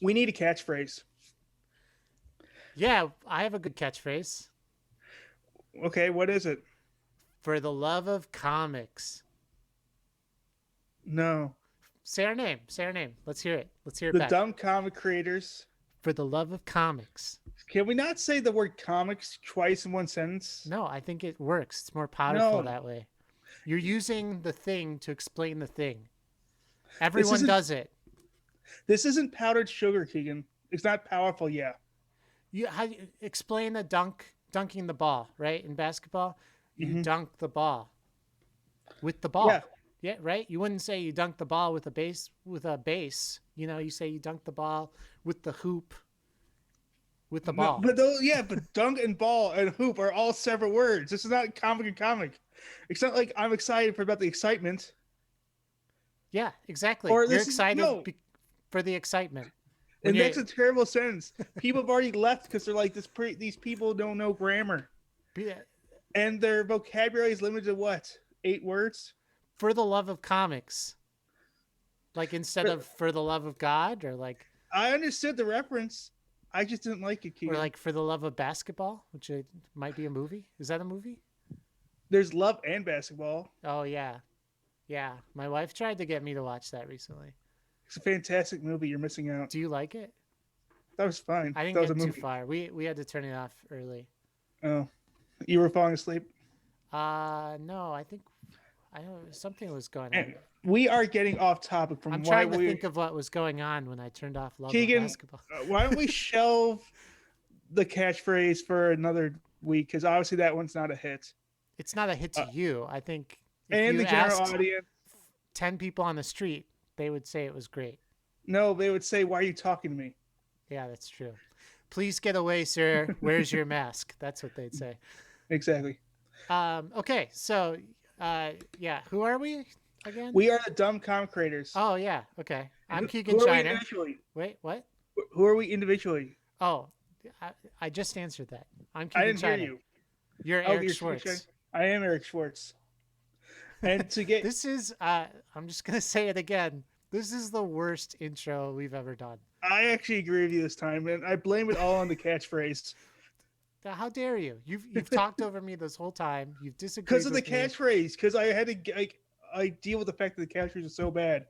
We need a catchphrase. Yeah, I have a good catchphrase. Okay, what is it? For the love of comics. No. Say our name. Say our name. Let's hear it. Let's hear it The back. dumb comic creators. For the love of comics. Can we not say the word comics twice in one sentence? No, I think it works. It's more powerful No. that way. You're using the thing to explain the thing. This Everyone isn't does it. this isn't powdered sugar, Keegan. It's not powerful, yeah. You explain a dunking the ball, right? In basketball, you Hmm. dunk the ball with the Yeah. ball. Yeah, right? You wouldn't say you dunk the ball with a base. You say you dunk the ball with the hoop with the No, ball. but though, yeah, but dunk and ball and hoop are all separate words. This is not comic and comic. It's not like I'm excited for about the excitement. Yeah, exactly. Or You're this is excited no. for the excitement. When It you makes a terrible sense. People have already left because they're like these people don't know grammar. And their vocabulary is limited to what? 8 words? for the love of comics, like instead For, of for the love of God, or I understood the reference. I just didn't like it, Keegan. like for the love of basketball, which it might be a movie. Is that a movie? There's love and basketball. Oh yeah, yeah. My wife tried to get me to watch that recently. It's a fantastic movie. You're missing out. Do you like it? That was fine. I didn't That was a get too movie. far. We had to turn it off early. Oh, you were falling asleep. No, I think I don't. Something was going on. And we are getting off topic I'm from why trying to we. think of what was going on when I turned off Love of Keegan, Basketball. why don't we shelve the catchphrase for another week? Because obviously that one's not a hit. It's not a hit to you. I think if And you the general asked audience, 10 people on the street, they would say it was great. no, they would say, "Why are you talking to me?" Yeah, that's true. Please get away, sir. Where's your mask? That's what they'd say. Exactly. Okay, so yeah, who are we again? We are the dumb comic creators. Oh yeah, okay. I'm Keegan Who are we Shiner. individually? Wait, what? Who are we individually? Oh, I just answered that. I'm I Keegan didn't hear Shiner. you. You're Oh, Eric you're Schwartz. I am Eric Schwartz. And to get This is I'm just gonna say it again. This is the worst intro we've ever done. I actually agree with you this time, and I blame it all on the catchphrase. How dare you? You've talked over me this whole time. You've disagreed Because of the with me. catchphrase, because I had to I deal with the fact that the catchphrase is so bad.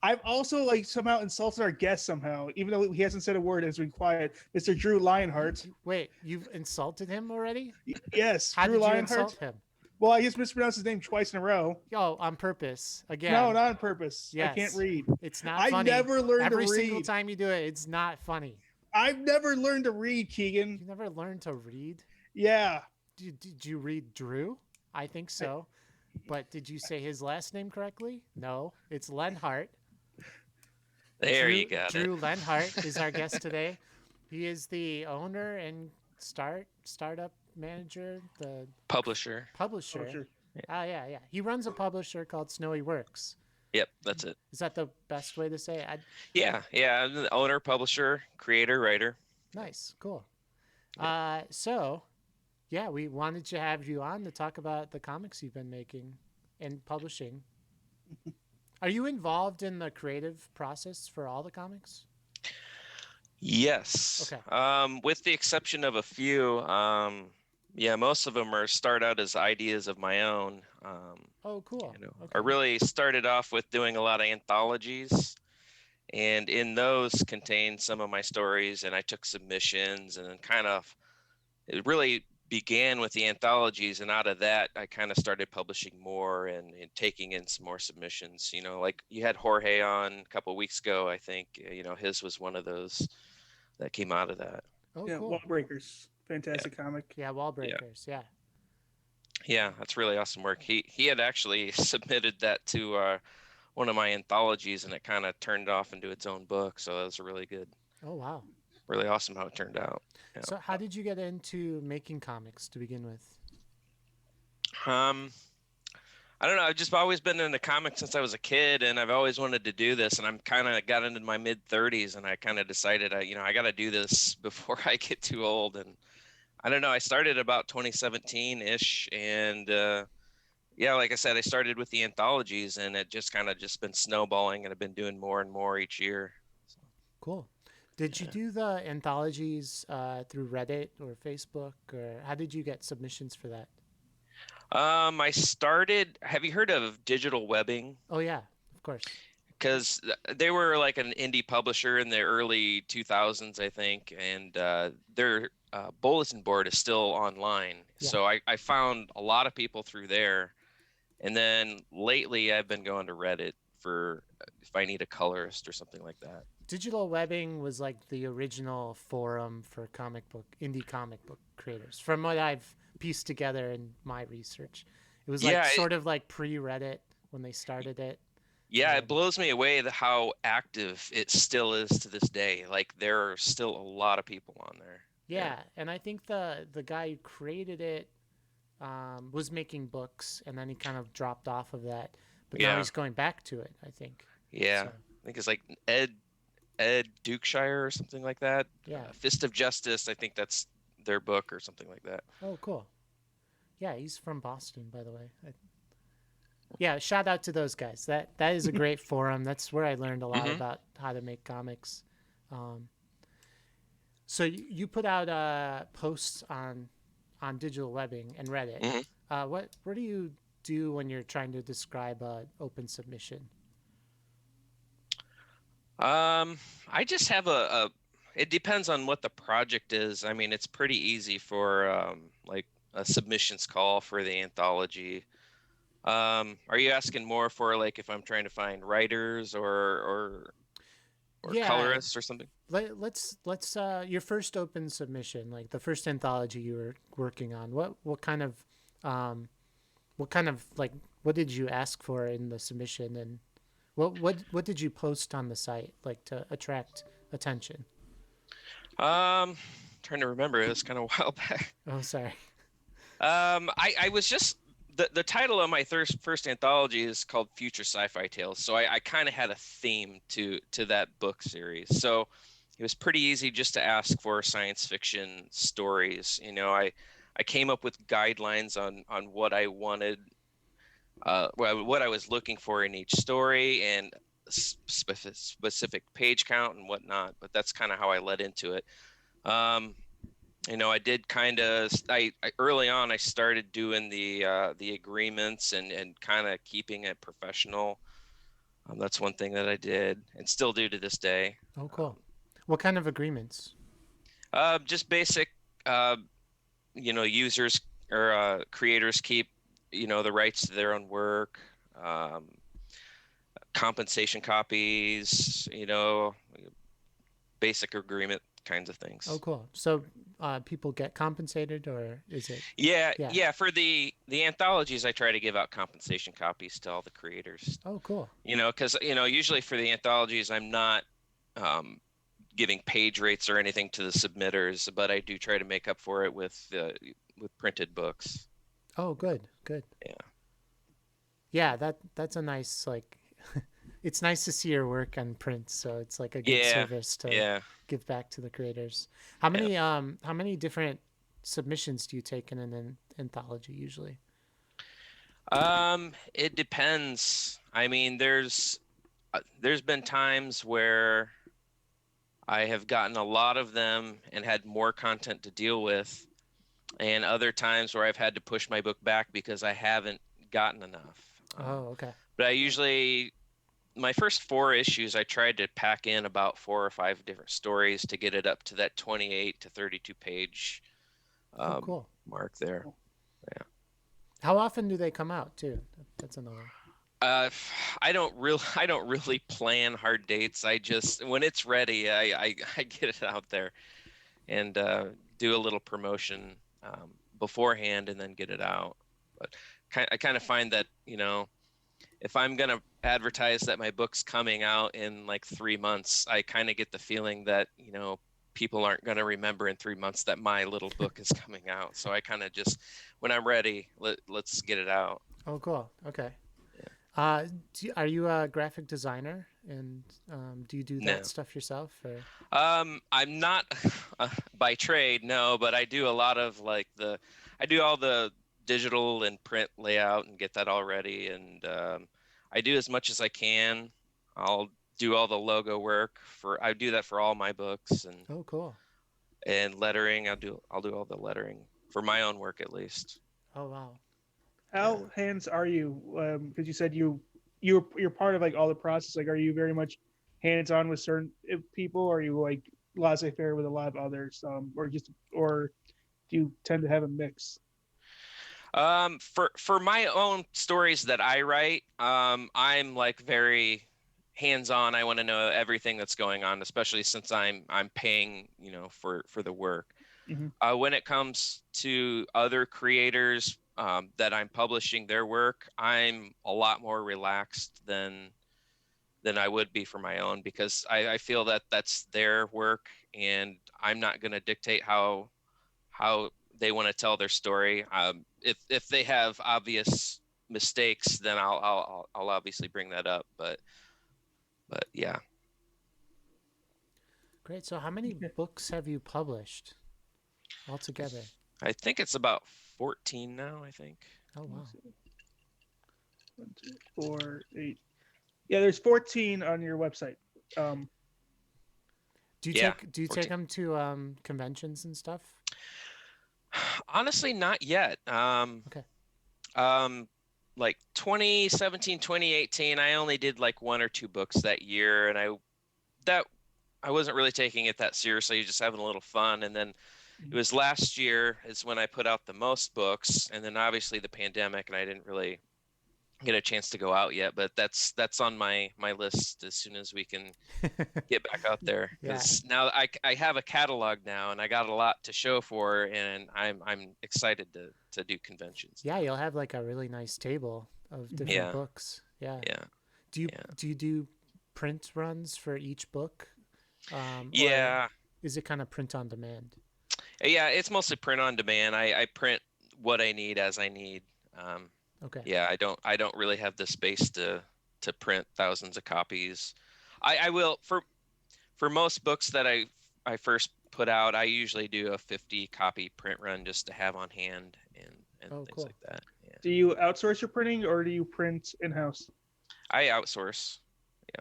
I've also somehow insulted our guest somehow, even though he hasn't said a word, has been quiet. Mr. Drew Lionheart. Wait, you've insulted him already? Yes, How Drew did you Lionheart. insult him? Well, I just mispronounced his name twice in a row. Oh, on purpose. Again. No, not on purpose. Yes. I can't read. It's not I funny. never learned Every to read. single time you do it, it's not funny. I've never learned to read, Keegan. You never learned to read? Yeah. Did you read Drew? I think so. But did you say his last name correctly? No, it's Lenhart. There Drew, you got Drew it. Lenhart is our guest today. He is the owner and startup manager, the Publisher. publisher. Oh, sure. Oh yeah. He runs a publisher called Snowy Works. Yep, that's it. Is that the best way to say it? Yeah. I'm the owner, publisher, creator, writer. Nice, cool. So, yeah, we wanted to have you on to talk about the comics you've been making and publishing. Are you involved in the creative process for all the comics? Yes. Okay. With the exception of a few, yeah, most of them start out as ideas of my own. Oh, cool. I really started off with doing a lot of anthologies, and in those contained some of my stories, and I took submissions, and then it really began with the anthologies, and out of that I kind of started publishing more and taking in some more submissions. Like you had Jorge on a couple of weeks ago. I think his was one of those that came out of that. Oh, Yeah, cool. Wall Breakers. Fantastic comic. Yeah, Wall Breakers. Yeah, that's really awesome work. He had actually submitted that to one of my anthologies, and it kind of turned it off into its own book. So that was really good. Oh, wow. Really awesome how it turned out. Yeah. So how did you get into making comics to begin with? I don't know. I've just always been into comics since I was a kid, and I've always wanted to do this. And I'm kind of got into my mid-30s, and I kind of decided, I got to do this before I get too old. And I don't know. I started about 2017-ish, and yeah, like I said, I started with the anthologies, and it just kind of just been snowballing, and I've been doing more and more each year. Cool. Did you do the anthologies through Reddit or Facebook, or how did you get submissions for that? I started. Have you heard of digital webbing? Oh yeah, of course. Because they were like an indie publisher in the early 2000s, I think, and their bulletin board is still online. Yeah. So I found a lot of people through there. And then lately, I've been going to Reddit for if I need a colorist or something like that. Digital webbing was like the original forum for indie comic book creators, from what I've pieced together in my research. It was like Yeah, sort of like pre-Reddit when they started it. yeah, it blows me away how active it still is to this day. Like there are still a lot of people on there. Yeah, and I think the guy who created it was making books, and then he kind of dropped off of that. But now Yeah. he's going back to it, I think. Yeah, So, I think it's like Ed Dukeshire or something like that. yeah. Fist of Justice, I think that's their book or something like that. Oh, cool. Yeah, he's from Boston, by the way. Yeah, shout out to those guys. That is a great forum. That's where I learned a lot about how to make comics. So you put out posts on digital webbing and Reddit. What do you do when you're trying to describe an open submission? I just have it depends on what the project is. I mean, it's pretty easy for like a submissions call for the anthology. Are you asking more for like if I'm trying to find writers or Yeah. colorists or something? Let's your first open submission, like the first anthology you were working on. What kind of like what did you ask for in the submission, and what did you post on the site like to attract attention? Trying to remember. It was kind of a while back. Oh, sorry. I was just the title of my first anthology is called Future Sci-Fi Tales, so I kind of had a theme to that book series. So it was pretty easy just to ask for science fiction stories. You know, I came up with guidelines on what I wanted, what I was looking for in each story, and specific page count and whatnot. But that's kind of how I led into it. You know, I did I early on I started doing the agreements and kind of keeping it professional. That's one thing that I did and still do to this day. Oh, cool. What kind of agreements? Just basic, you know, users or creators keep, you know, the rights to their own work, compensation copies, you know, basic agreement kinds of things. Oh, cool. So people get compensated, or is it? Yeah. For the anthologies, I try to give out compensation copies to all the creators. Oh, cool. You know, because you know, usually for the anthologies, I'm not giving page rates or anything to the submitters, but I do try to make up for it with printed books. Oh, good. Yeah. Yeah, that's a nice, like, it's nice to see your work on print, so it's like a good service to give back to the creators. How many different submissions do you take in an anthology usually? It depends. I mean, there's been times where I have gotten a lot of them and had more content to deal with, and other times where I've had to push my book back because I haven't gotten enough. Oh, okay. But I usually, my first 4 issues, I tried to pack in about 4 or 5 different stories to get it up to that 28 to 32 page cool. mark there. Yeah. How often do they come out too? That's another. I don't really plan hard dates. I just, when it's ready, I get it out there and do a little promotion beforehand and then get it out. But I kind of find that, you know, if I'm going to advertise that my book's coming out in like 3 months, I kind of get the feeling that, you know, people aren't going to remember in 3 months that my little book is coming out. So I kind of just, when I'm ready, let's get it out. Oh, cool. Okay. Yeah. Are you a graphic designer, and do you do that stuff yourself? Or? I'm not by trade, no, but I do a lot of like I do all the digital and print layout and get that all ready, and I do as much as I can. I'll do all the logo work I do that for all my books, and Oh, cool. lettering. I'll do all the lettering for my own work at least. Oh, wow. How hands are you? Because you said you're part of like all the process. Like, are you very much hands on with certain people, or are you like laissez-faire with a lot of others, or do you tend to have a mix? For my own stories that I write, I'm like very hands-on. I want to know everything that's going on, especially since I'm paying, for the work. Mm-hmm. When it comes to other creators that I'm publishing their work, I'm a lot more relaxed than I would be for my own, because I feel that that's their work, and I'm not going to dictate how they want to tell their story. If they have obvious mistakes, then I'll obviously bring that up. But yeah. Great. So how many books have you published altogether? I think it's about 14 now, I think. Oh, wow. 1, 2, 4, 8. Yeah, there's 14 on your website. Do you Yeah, take 14. them to conventions and stuff? Honestly, not yet. Okay. Like 2017, 2018, I only did like 1 or 2 books that year, and I wasn't really taking it that seriously, just having a little fun. And then it was last year is when I put out the most books, and then obviously the pandemic, and I didn't really get a chance to go out yet. But that's on my list as soon as we can get back out there, because now I have a catalog now, and I got a lot to show for, and I'm excited to do conventions. Yeah, you'll have like a really nice table of different books. Yeah. Yeah. Do you do print runs for each book? Yeah. Or is it kind of print on demand? Yeah, it's mostly print on demand. I print what I need as I need. Okay. Yeah, I don't really have the space to print thousands of copies. I will for most books that I first put out, I usually do a 50 copy print run just to have on hand and things cool. like that. Yeah. Do you outsource your printing, or do you print in-house? I outsource. Yeah.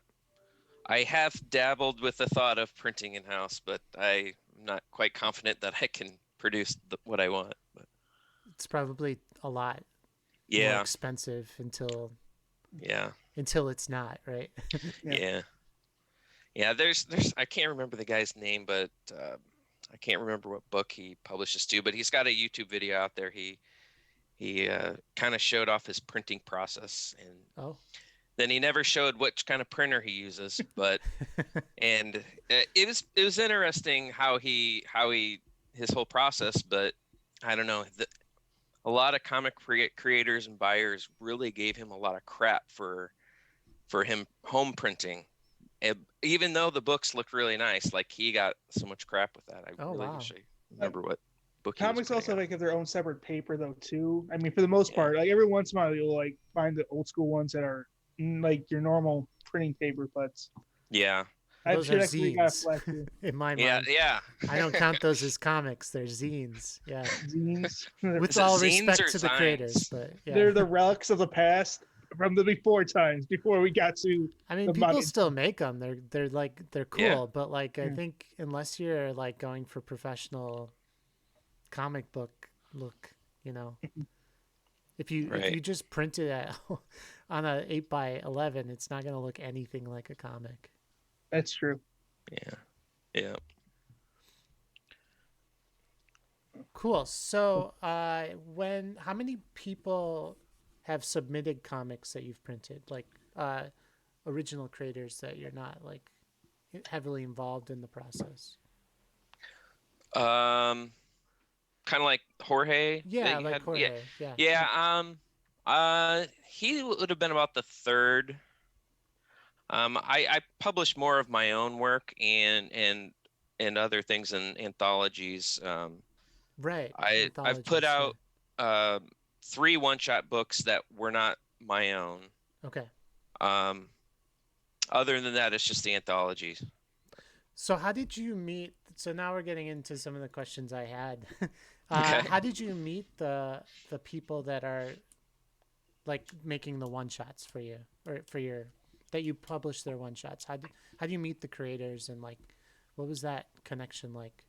I have dabbled with the thought of printing in-house, but I'm not quite confident that I can produce what I want. But it's probably a lot more expensive until it's not, right? Yeah. There's I can't remember the guy's name, but I can't remember what book he publishes to, but he's got a YouTube video out there. He kind of showed off his printing process, and then he never showed which kind of printer he uses, but and it was interesting how he his whole process, but I don't know, a lot of comic creators and buyers really gave him a lot of crap for him home printing, even though the books looked really nice. Like, he got so much crap with that. I really wish I remember what book he was Comics also out. like have their own separate paper though too. I mean, for the most part, like every once in a while you'll like find the old school ones that are like your normal printing paper, but those are zines in my mind. Yeah. I don't count those as comics. They're zines. Yeah. Zines. With all respect to the creators, but they're the relics of the past from the before times, before we got to. I mean, people still make them. They're cool, but like I think unless you're like going for professional comic book look, if you just print it on a 8x11, it's not going to look anything like a comic. That's true. Yeah. Cool. So, how many people have submitted comics that you've printed, like original creators that you're not like heavily involved in the process? Kind of like Jorge. Yeah, like Jorge. Yeah. Yeah. He would have been about the third. I publish more of my own work and other things in anthologies. Right. I've put out 3 one-shot books that were not my own. Okay. Other than that, it's just the anthologies. So how did you meet? So now we're getting into some of the questions I had. Okay. How did you meet the people that are like making the one-shots for you or for your that you publish their one shots? How do you meet the creators, and like, what was that connection like?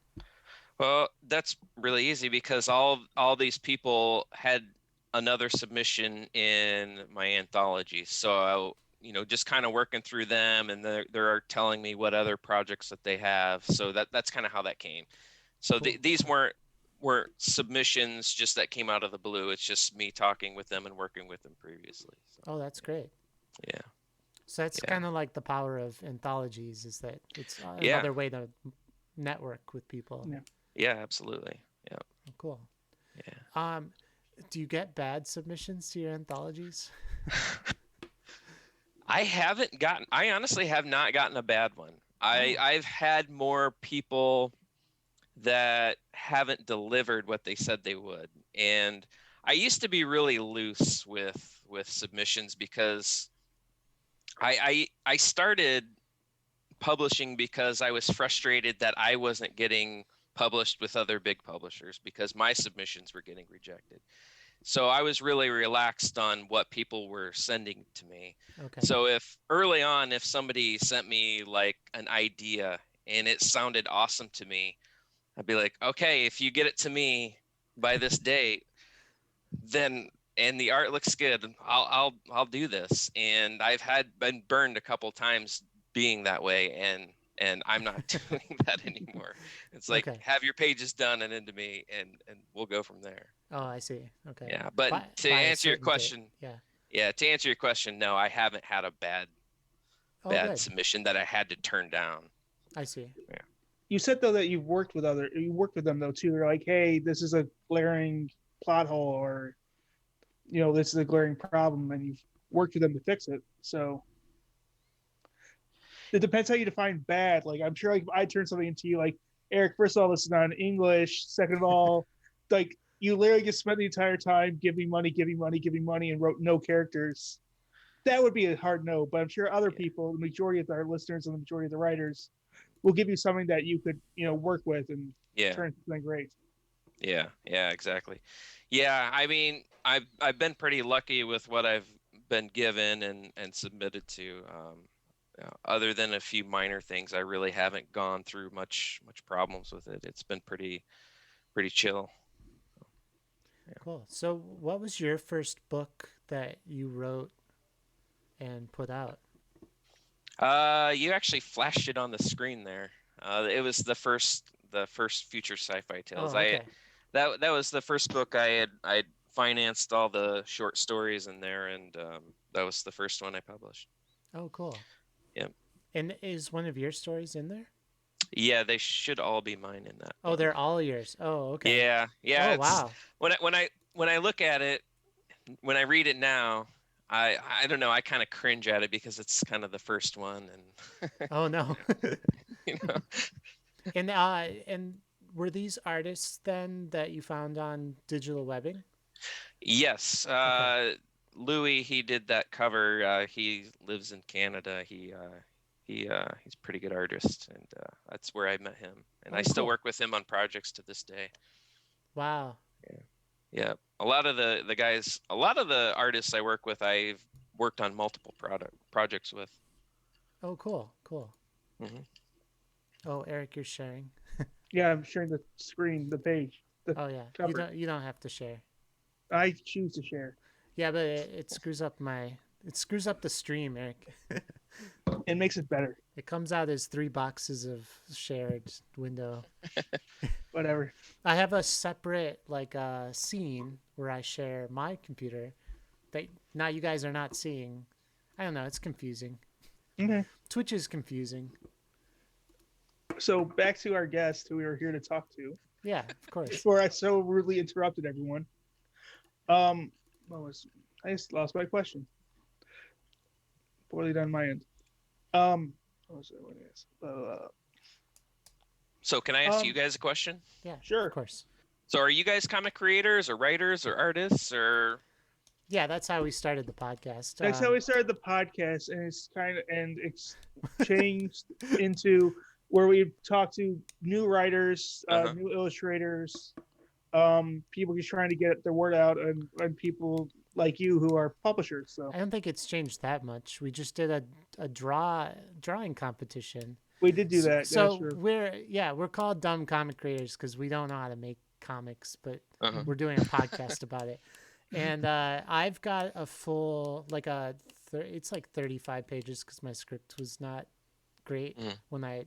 Well, that's really easy because all these people had another submission in my anthology. So just kind of working through them, and they're telling me what other projects that they have. So that's kind of how that came. So Cool. these weren't submissions just that came out of the blue. It's just me talking with them and working with them previously. So, Oh, that's great. yeah. So that's Yeah. kind of like the power of anthologies, is that it's Yeah. another way to network with people. Yeah. Yeah, absolutely. Yeah. Oh, cool. Yeah. Do you get bad submissions to your anthologies? I honestly have not gotten a bad one. I've had more people that haven't delivered what they said they would. And I used to be really loose with submissions because I started publishing because I was frustrated that I wasn't getting published with other big publishers because my submissions were getting rejected. So I was really relaxed on what people were sending to me. Okay. So if early on, if somebody sent me like an idea and it sounded awesome to me, I'd be like, okay, if you get it to me by this date, then and the art looks good, I'll do this. And I've been burned a couple times being that way, and I'm not doing that anymore. It's like, Okay. have your pages done and into me, and we'll go from there. Oh, I see. Okay. Yeah, but to By a answer your certain date. question, Yeah. to answer your question, no, I haven't had a bad Oh, good. submission that I had to turn down. I see. Yeah. You said though that you worked with them though too. You're like, hey, this is a glaring plot hole, or this is a glaring problem, and you've worked with them to fix it. So it depends how you define bad. Like, I'm sure, like, if I turn something into you, like, Eric, first of all, this is not in English. Second of all, like, you literally just spent the entire time giving money, and wrote no characters. That would be a hard no. But I'm sure other people, the majority of our listeners and the majority of the writers, will give you something that you could, work with and turn something great. Yeah, exactly. Yeah, I mean, I've been pretty lucky with what I've been given and submitted to. Other than a few minor things, I really haven't gone through much problems with it. It's been pretty chill. Yeah. Cool. So, what was your first book that you wrote and put out? You actually flashed it on the screen there. It was the first Future Sci-Fi Tales. Oh, okay. That was the first book I financed all the short stories in there, and that was the first one I published. Oh, cool. Yep. And is one of your stories in there? Yeah, they should all be mine in that. Oh, they're all yours. Oh, okay. Yeah. Oh, wow. When I look at it, when I read it now, I don't know, I kind of cringe at it because it's kind of the first one, and Oh no. you know. And were these artists then that you found on digital webbing? Yes. Okay. Louis, he did that cover. He lives in Canada. He's a pretty good artist, and that's where I met him. And I still cool. work with him on projects to this day. Wow. Yeah. A lot of the artists I work with, I've worked on multiple projects with. Oh, cool. Mm-hmm. Oh, Eric, you're sharing. Yeah, I'm sharing the screen, the page. Oh yeah. cover. You don't have to share. I choose to share. Yeah, but it screws up the stream, Eric. It makes it better. It comes out as 3 boxes of shared window. Whatever. I have a separate scene where I share my computer that now you guys are not seeing. I don't know, it's confusing. Okay. Twitch is confusing. So back to our guest who we were here to talk to. Yeah, of course. Before I so rudely interrupted everyone. I just lost my question. Poorly done my end. What was it? What is? So can I ask you guys a question? Yeah, Sure. of course. So are you guys comic creators or writers or artists or? Yeah, that's how we started the podcast. That's how we started the podcast, and it's changed into where we talk to new writers, new illustrators, people just trying to get their word out, and people like you who are publishers. So I don't think it's changed that much. We just did a drawing competition. we did do that. That's So true. we're called dumb comic creators because we don't know how to make comics, but Uh-huh. we're doing a podcast about it. And I've got a full it's like 35 pages because my script was not great when I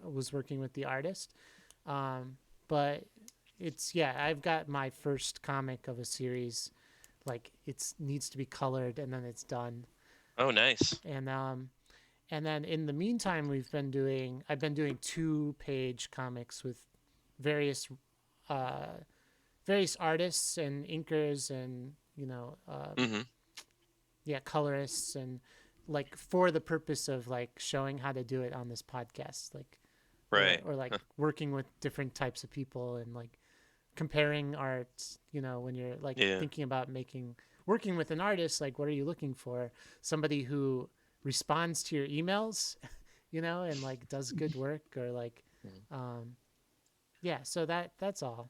was working with the artist. But I've got my first comic of a series. Like it needs to be colored and then it's done. Oh, nice. And then in the meantime, I've been doing 2-page comics with various various artists and inkers and colorists, and like for the purpose of like showing how to do it on this podcast, like Right. or like working with different types of people and like comparing art, when you're like thinking about working with an artist, like what are you looking for? Somebody who responds to your emails, and like does good work, or like so that's all.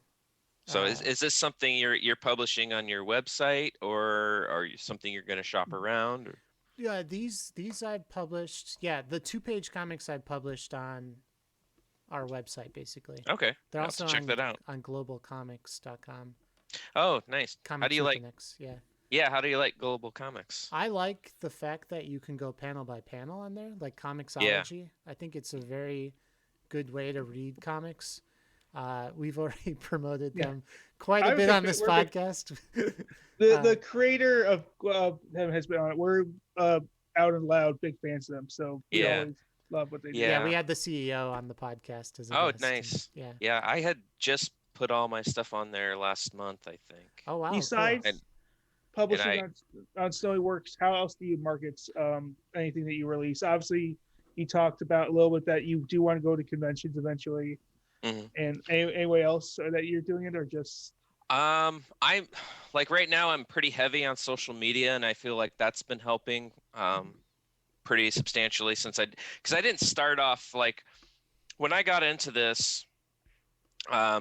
So is this something you're publishing on your website, or are you something you're going to shop around? Or? Yeah, these I've published. Yeah, the 2-page comics I've published on our website basically. Okay. They're I'll also have to check that out. on globalcomics.com. Oh, nice. Comics How do you like? yeah. Yeah, how do you like Global Comics? I like the fact that you can go panel by panel on there, like Comixology. I think it's a very good way to read comics. We've already promoted them quite a bit on this podcast. The creator of them has been on it. We're out and loud big fans of them, so we always love what they do. Yeah, we had the CEO on the podcast as a guest. Nice. And, yeah, I had just put all my stuff on there last month, I think. Oh wow! Besides cool. publishing on Snowy Works, how else do you market anything that you release? Obviously, you talked about a little bit that you do want to go to conventions eventually. Mm-hmm. And any way else that you're doing it, or just? I'm like right now I'm pretty heavy on social media, and I feel like that's been helping pretty substantially because I didn't start off like when I got into this. I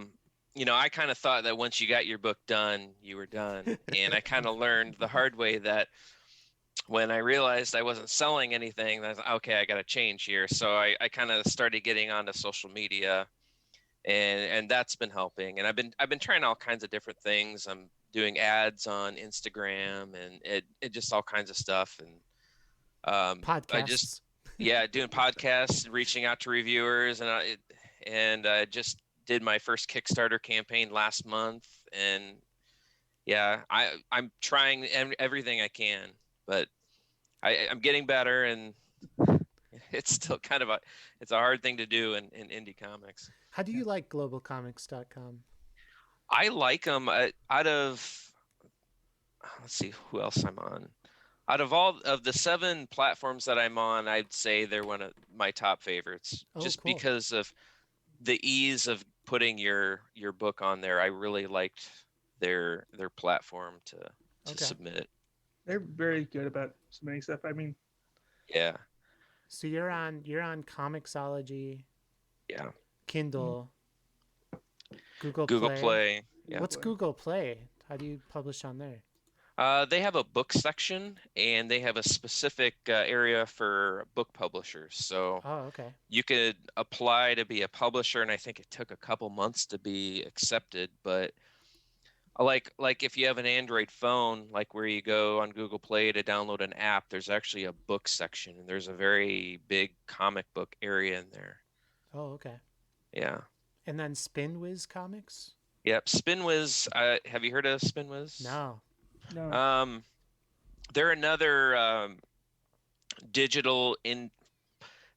kind of thought that once you got your book done, you were done, and I kind of learned the hard way that when I realized I wasn't selling anything, I was okay, I got to change here. So I kind of started getting onto social media. And that's been helping, and I've been trying all kinds of different things. I'm doing ads on Instagram and it just all kinds of stuff, and podcasts. Doing podcasts, reaching out to reviewers, and I just did my first Kickstarter campaign last month, and I'm trying everything I can, but I'm getting better, and it's still kind of a hard thing to do in indie comics. How do you like globalcomics.com? I like them out of, let's see who else I'm on. Out of all of the 7 platforms that I'm on, I'd say they're one of my top favorites, just cool. Because of the ease of putting your book on there. I really liked their platform to submit. They're very good about submitting stuff. I mean, yeah. So you're on Comixology. Yeah. Kindle, Google Play. Yeah. What's Google Play? How do you publish on there? They have a book section, and they have a specific area for book publishers. So you could apply to be a publisher, and I think it took a couple months to be accepted. But like if you have an Android phone, like where you go on Google Play to download an app, there's actually a book section, and there's a very big comic book area in there. Oh, okay. Yeah. And then Spinwiz Comics? Yep. Spinwiz. Have you heard of Spinwiz? No. They're another digital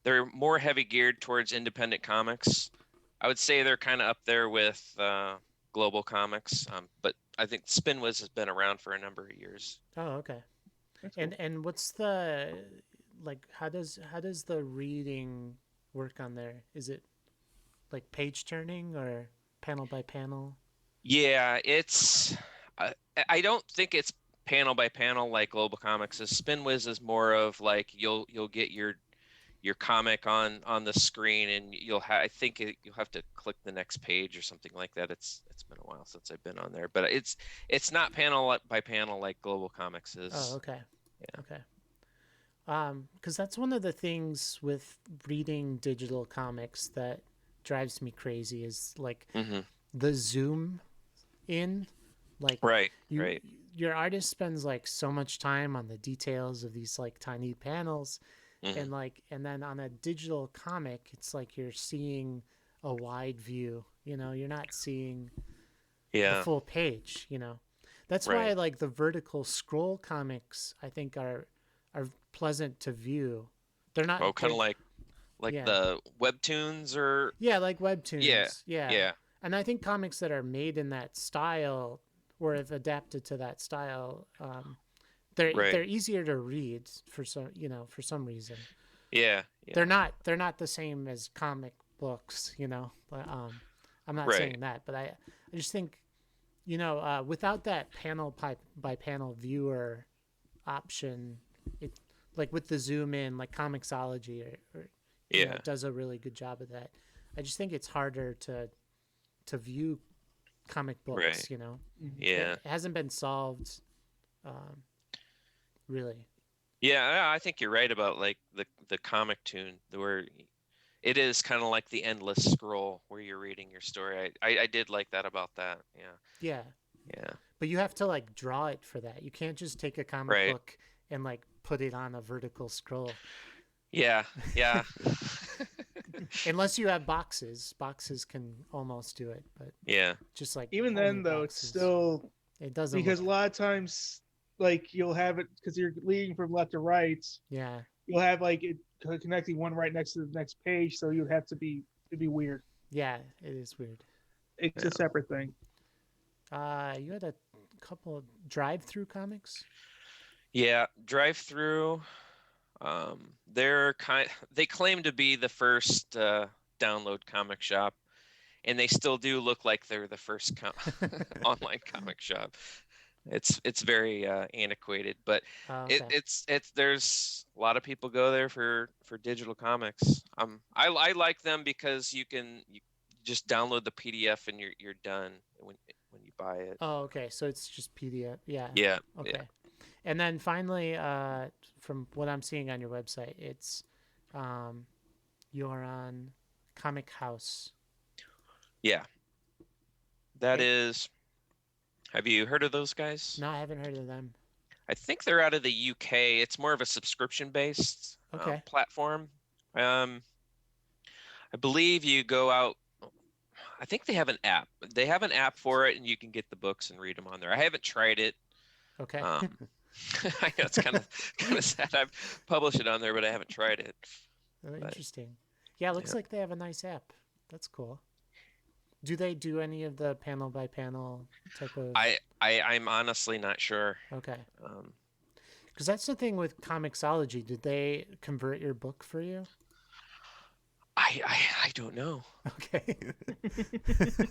they're more heavy geared towards independent comics. I would say they're kind of up there with Global Comics, but I think Spinwiz has been around for a number of years. Oh, okay. Cool. And what's the how does the reading work on there? Is it like page turning or panel by panel? Yeah, it's I don't think it's panel by panel like Global Comics is. Spinwiz is more of like you'll get your your comic on the screen, and you'll have you'll have to click the next page or something like that. It's been a while since I've been on there, but it's not panel by panel like Global Comics is. Oh, okay. Yeah. Okay. Because that's one of the things with reading digital comics that drives me crazy is like the zoom in. Like Right. your artist spends like so much time on the details of these like tiny panels, and then on a digital comic, it's like you're seeing a wide view. You know, you're not seeing the full page. You know, that's why like the vertical scroll comics I think are pleasant to view. They're not kind of like yeah. the webtoons or like webtoons. Yeah. And I think comics that are made in that style or have adapted to that style, they're easier to read for some reason. Yeah. They're not the same as comic books, but I'm not saying that, but I just think without that panel by panel viewer option, it like with the zoom in, like Comixology or does a really good job of that. I just think it's harder to view comic books, It hasn't been solved really. Yeah, I think you're right about like the comic tune where it is kind of like the endless scroll where you're reading your story. I did like that about that. Yeah. But you have to like draw it for that. You can't just take a comic book and like put it on a vertical scroll. Yeah. Unless you have boxes. Boxes can almost do it, but just like even then though, boxes, it doesn't because a lot of times like you'll have it because you're leading from left to right. Yeah. You'll have like it connecting one right next to the next page, so you'd have to it'd be weird. Yeah, it is weird. It's a separate thing. You had a couple of drive-through comics? Yeah, drive-through. They claim to be the first download comic shop, and they still do look like they're the first online comic shop. It's very antiquated, but okay. it's there's a lot of people go there for digital comics. I like them because you just download the PDF and you're done when you buy it. Oh, okay. So it's just PDF. Yeah. Yeah. Okay. Yeah. And then finally, from what I'm seeing on your website, it's you're on Comic House. Yeah. That is. Have you heard of those guys? No, I haven't heard of them. I think they're out of the UK. It's more of a subscription-based platform. I believe you go out. I think they have an app. They have an app for it, and you can get the books and read them on there. I haven't tried it. Okay. I know it's kind of sad. I've published it on there, but I haven't tried it. Interesting. Yeah, it looks like they have a nice app. That's cool. Do they do any of the panel by panel type of? I'm honestly not sure. Okay. Because that's the thing with Comixology. Did they convert your book for you? I don't know. Okay.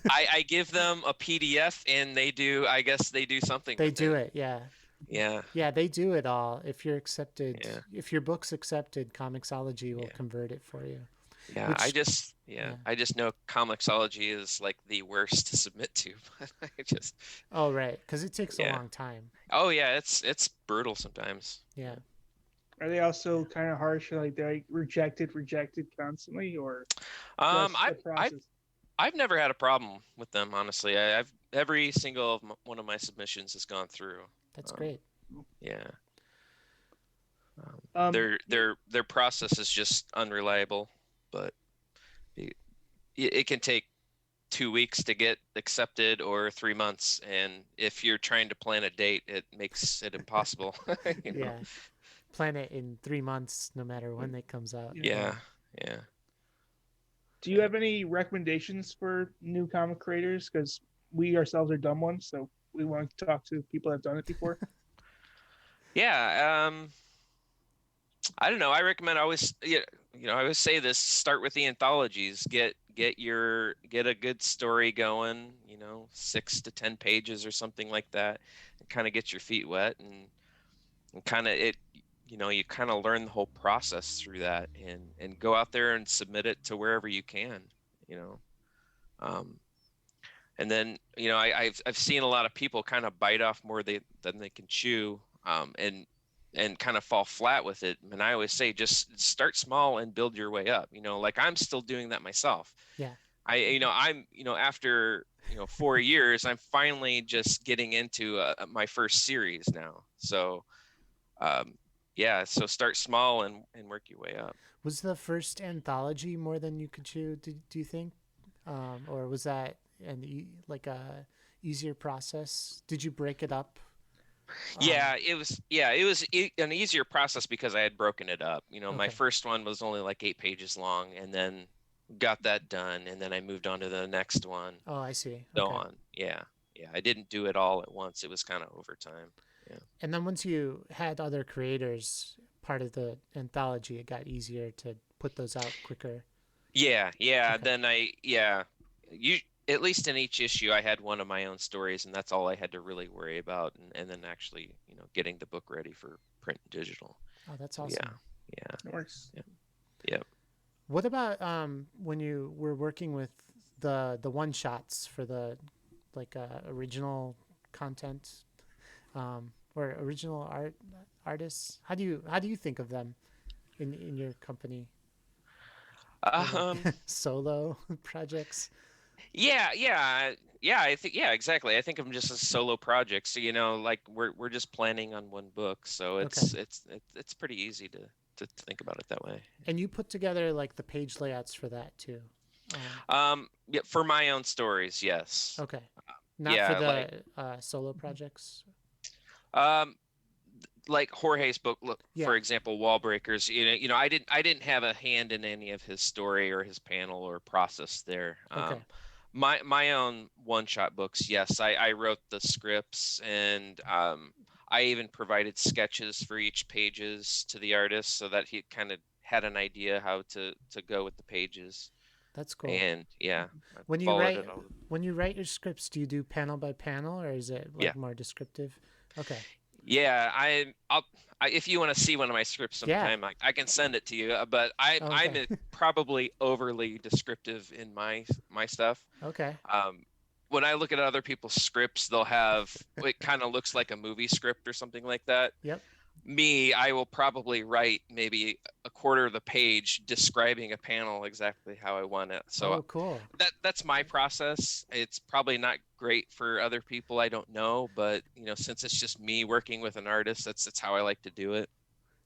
I give them a PDF and they do. I guess they do something. They do it. Yeah. Yeah. Yeah, they do it all. If you're accepted, if your book's accepted, Comixology will convert it for you. Yeah, I just know Comixology is like the worst to submit to. But I just. Oh right, because it takes a long time. Oh yeah, it's brutal sometimes. Yeah. Are they also kind of harsh? Like they rejected constantly, or? I've never had a problem with them, honestly. I've every single one of my submissions has gone through. That's great. Yeah. Their process is just unreliable, but it can take 2 weeks to get accepted or 3 months, and if you're trying to plan a date, it makes it impossible. Yeah. Plan it in 3 months, no matter when it comes out. Yeah. Do you have any recommendations for new comic creators? Because we ourselves are dumb ones, so we want to talk to people that have done it before. Yeah. I don't know. I recommend I always say this: start with the anthologies. Get a good story going. 6 to 10 pages or something like that, and kind of get your feet wet and kind of you kind of learn the whole process through that, and go out there and submit it to wherever you can, you know. Um, and then I've seen a lot of people kind of bite off more than they can chew, and kind of fall flat with it. And I always say, just start small and build your way up. Like I'm still doing that myself. Yeah. I'm after 4 years, I'm finally just getting into my first series now. So yeah, so start small and work your way up. Was the first anthology more than you could chew? Do you think, or was that like a easier process? Did you break it up? Yeah, it was an easier process because I had broken it up. My Okay. first one was only like 8 pages long, and then got that done, and then I moved on to the next one. Oh, I see. So Okay. on. Yeah. I didn't do it all at once. It was kind of over time. Yeah. And then once you had other creators part of the anthology, it got easier to put those out quicker. Yeah. Okay. Then you at least in each issue, I had one of my own stories, and that's all I had to really worry about. And then actually, getting the book ready for print and digital. Oh, that's awesome. Yeah. It works. Yeah. What about when you were working with the one shots for the original content or original artists? How do you think of them in your company? Solo projects. Yeah. Exactly. I think of them just as solo projects. So, like we're just planning on one book, so it's pretty easy to think about it that way. And you put together like the page layouts for that too. Yeah, for my own stories, yes. Okay. Not for the solo projects. Like Jorge's book, Yeah. for example, Wall Breakers. I didn't have a hand in any of his story or his panel or process there. Okay. My own one-shot books, yes, I wrote the scripts, and I even provided sketches for each pages to the artist so that he kind of had an idea how to go with the pages. That's cool. And yeah, when you write your scripts, do you do panel by panel, or is it more descriptive? Okay. Yeah, if you want to see one of my scripts sometime, I can send it to you. But I'm probably overly descriptive in my stuff. Okay. When I look at other people's scripts, they'll have it kind of looks like a movie script or something like that. Yep. I will probably write maybe a quarter of the page describing a panel exactly how I want it. So cool. That's my process. It's probably not great for other people, I don't know, but since it's just me working with an artist, that's how I like to do it.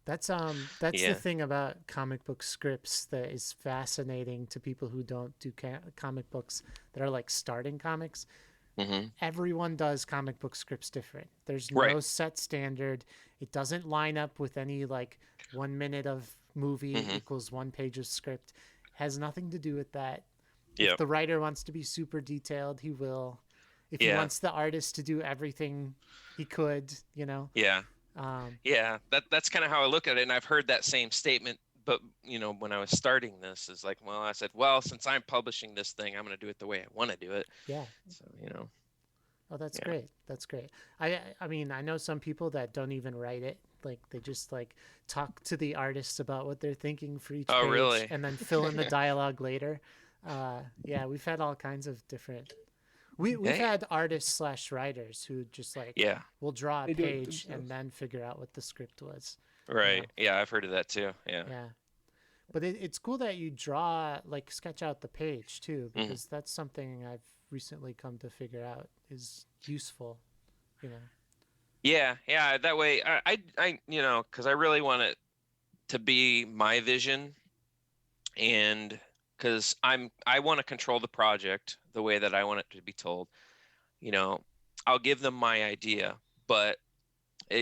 That's the thing about comic book scripts that is fascinating to people who don't do comic books that are like starting comics. Mm-hmm. Everyone does comic book scripts different. There's no set standard. It doesn't line up with any like 1 minute of movie equals 1 page of script. Has nothing to do with that. If the writer wants to be super detailed, he will. If he wants the artist to do everything, he could, Yeah. That's kind of how I look at it. And I've heard that same statement, but when I was starting this, is like, well, I said, well, since I'm publishing this thing, I'm going to do it the way I want to do it. Yeah. So, Oh, that's great. That's great. I mean, I know some people that don't even write it. Like they just like talk to the artists about what they're thinking for each page, really? and then fill in the dialogue later. Yeah, we've had all kinds of different. We've had artists / writers who just like will draw a page and then figure out what the script was. Right. Yeah, I've heard of that too. Yeah. But it's cool that you sketch out the page too, because that's something I've recently come to figure out is useful. Yeah. That way, I because I really want it to be my vision, and because I want to control the project the way that I want it to be told. I'll give them my idea, but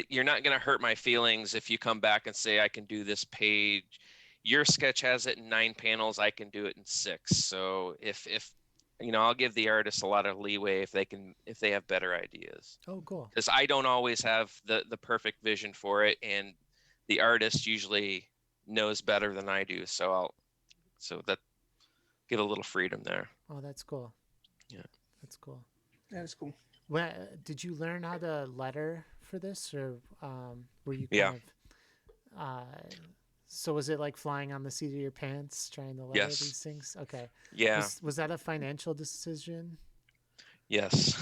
you're not going to hurt my feelings if you come back and say I can do this page. Your sketch has it in 9 panels. I can do it in 6. So if I'll give the artist a lot of leeway if they have better ideas. Oh, cool. Because I don't always have the perfect vision for it, and the artist usually knows better than I do. So that give a little freedom there. Oh, that's cool. Yeah, that's cool. That's cool. Did you learn how to letter for this, or were you kind Uh, so was it like flying on the seat of your pants trying to letter Yes. these things? Okay. Yeah. Was that a financial decision? Yes.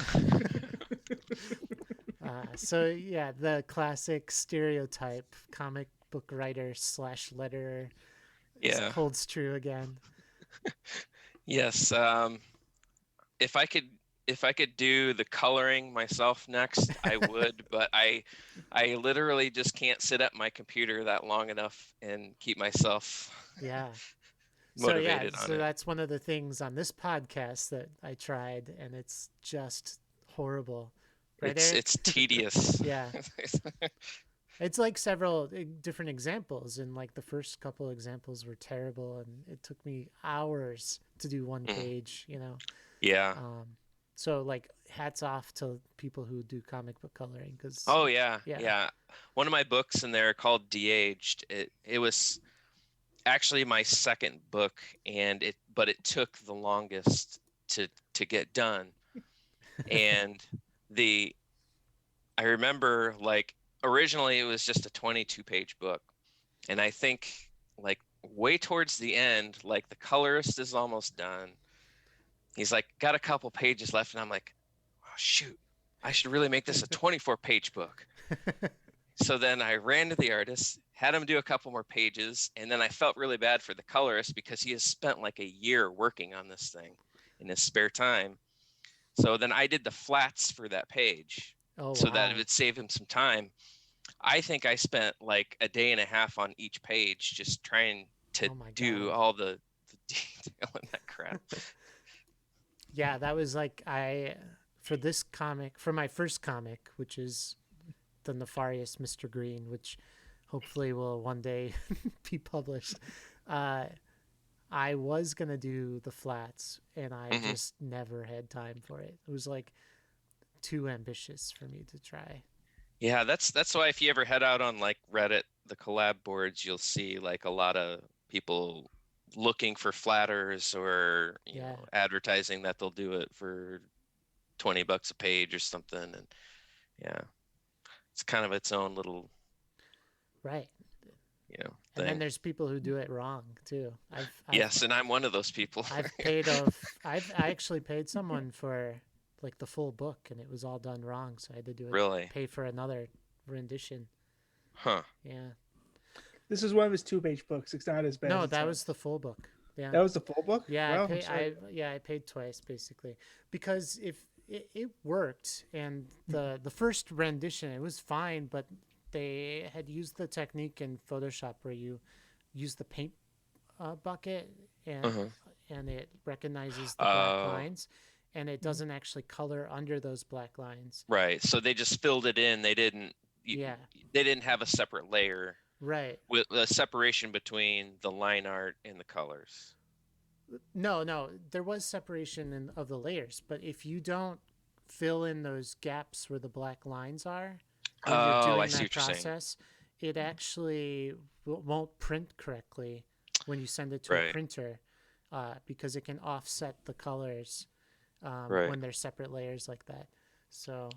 So yeah, the classic stereotype comic book writer slash letterer Yeah. holds true again. Yes. If I could do the coloring myself next, I would, but I literally just can't sit at my computer that long enough and keep myself Yeah. So yeah, motivated on so it. that's one of the things on this podcast that I tried, and it's just horrible, right, Eric? It's tedious. Yeah. It's like several different examples, and like the first couple examples were terrible, and it took me hours to do one page, you know. Yeah. So like hats off to people who do comic book coloring, because Oh yeah. yeah. Yeah. One of my books in there called De-Aged. It was actually my second book, and it took the longest to get done. And I remember, like, originally it was just a 22-page book, and I think, like, way towards the end, like, the colorist is almost done. He's like, got a couple pages left, and I'm like, oh shoot, I should really make this a 24-page book. So then I ran to the artist, had him do a couple more pages, and then I felt really bad for the colorist because he has spent like a year working on this thing in his spare time. So then I did the flats for that page, so that it would save him some time. I think I spent like a day and a half on each page just trying to do all the detail and that crap. Yeah, that was like for my first comic, which is the Nefarious Mr. Green, which hopefully will one day be published. I was gonna do the flats, and I just never had time for it. It was like too ambitious for me to try. Yeah, that's why if you ever head out on like Reddit, the collab boards, you'll see like a lot of people looking for flatters, or you know, advertising that they'll do it for $20 a page or something. And yeah, it's kind of its own little thing. And thing. then there's people who do it wrong too. Yes, and I'm one of those people. I actually paid someone for like the full book, and it was all done wrong, so I had to do it. Really? Pay for another rendition. Huh. Yeah. This is one of his 2-page books. It's not as bad. No, that was the full book. Yeah. That was the full book? Yeah, wow, I paid twice basically, because if it worked, and the first rendition, it was fine, but they had used the technique in Photoshop where you use the paint bucket, and it recognizes the black lines, and it doesn't actually color under those black lines. Right. So they just filled it in. They didn't. They didn't have a separate layer. Right. With a separation between the line art and the colors. No, there was separation of the layers, but if you don't fill in those gaps where the black lines are, when you're doing that process, it actually won't print correctly when you send it to a printer, because it can offset the colors when there's separate layers like that. So,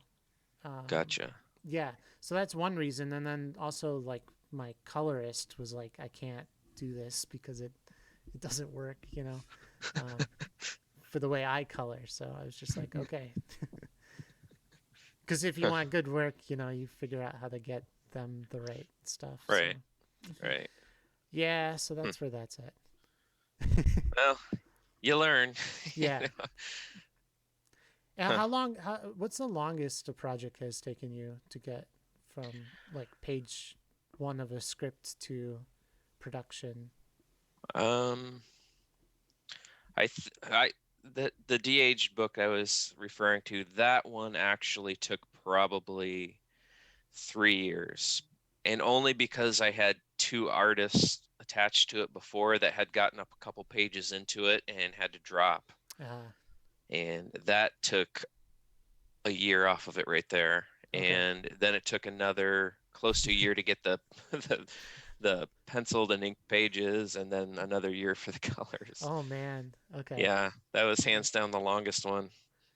gotcha. Yeah, so that's one reason, and then also like my colorist was like, I can't do this because it doesn't work, you know, for the way I color. So I was just like, okay. Because if you want good work, you know, you figure out how to get them the right stuff. Right. So. Right. Yeah. So that's where that's at. Well, you learn. Yeah. You know? And what's the longest a project has taken you to get from like page one of a script to production? The De-Aged book I was referring to, that one actually took probably 3 years, and only because I had 2 artists attached to it before that had gotten up a couple pages into it and had to drop. And that took a year off of it right there. Okay. And then it took another close to a year to get the penciled and inked pages, and then another year for the colors. Oh man. Okay. Yeah, that was hands down the longest one.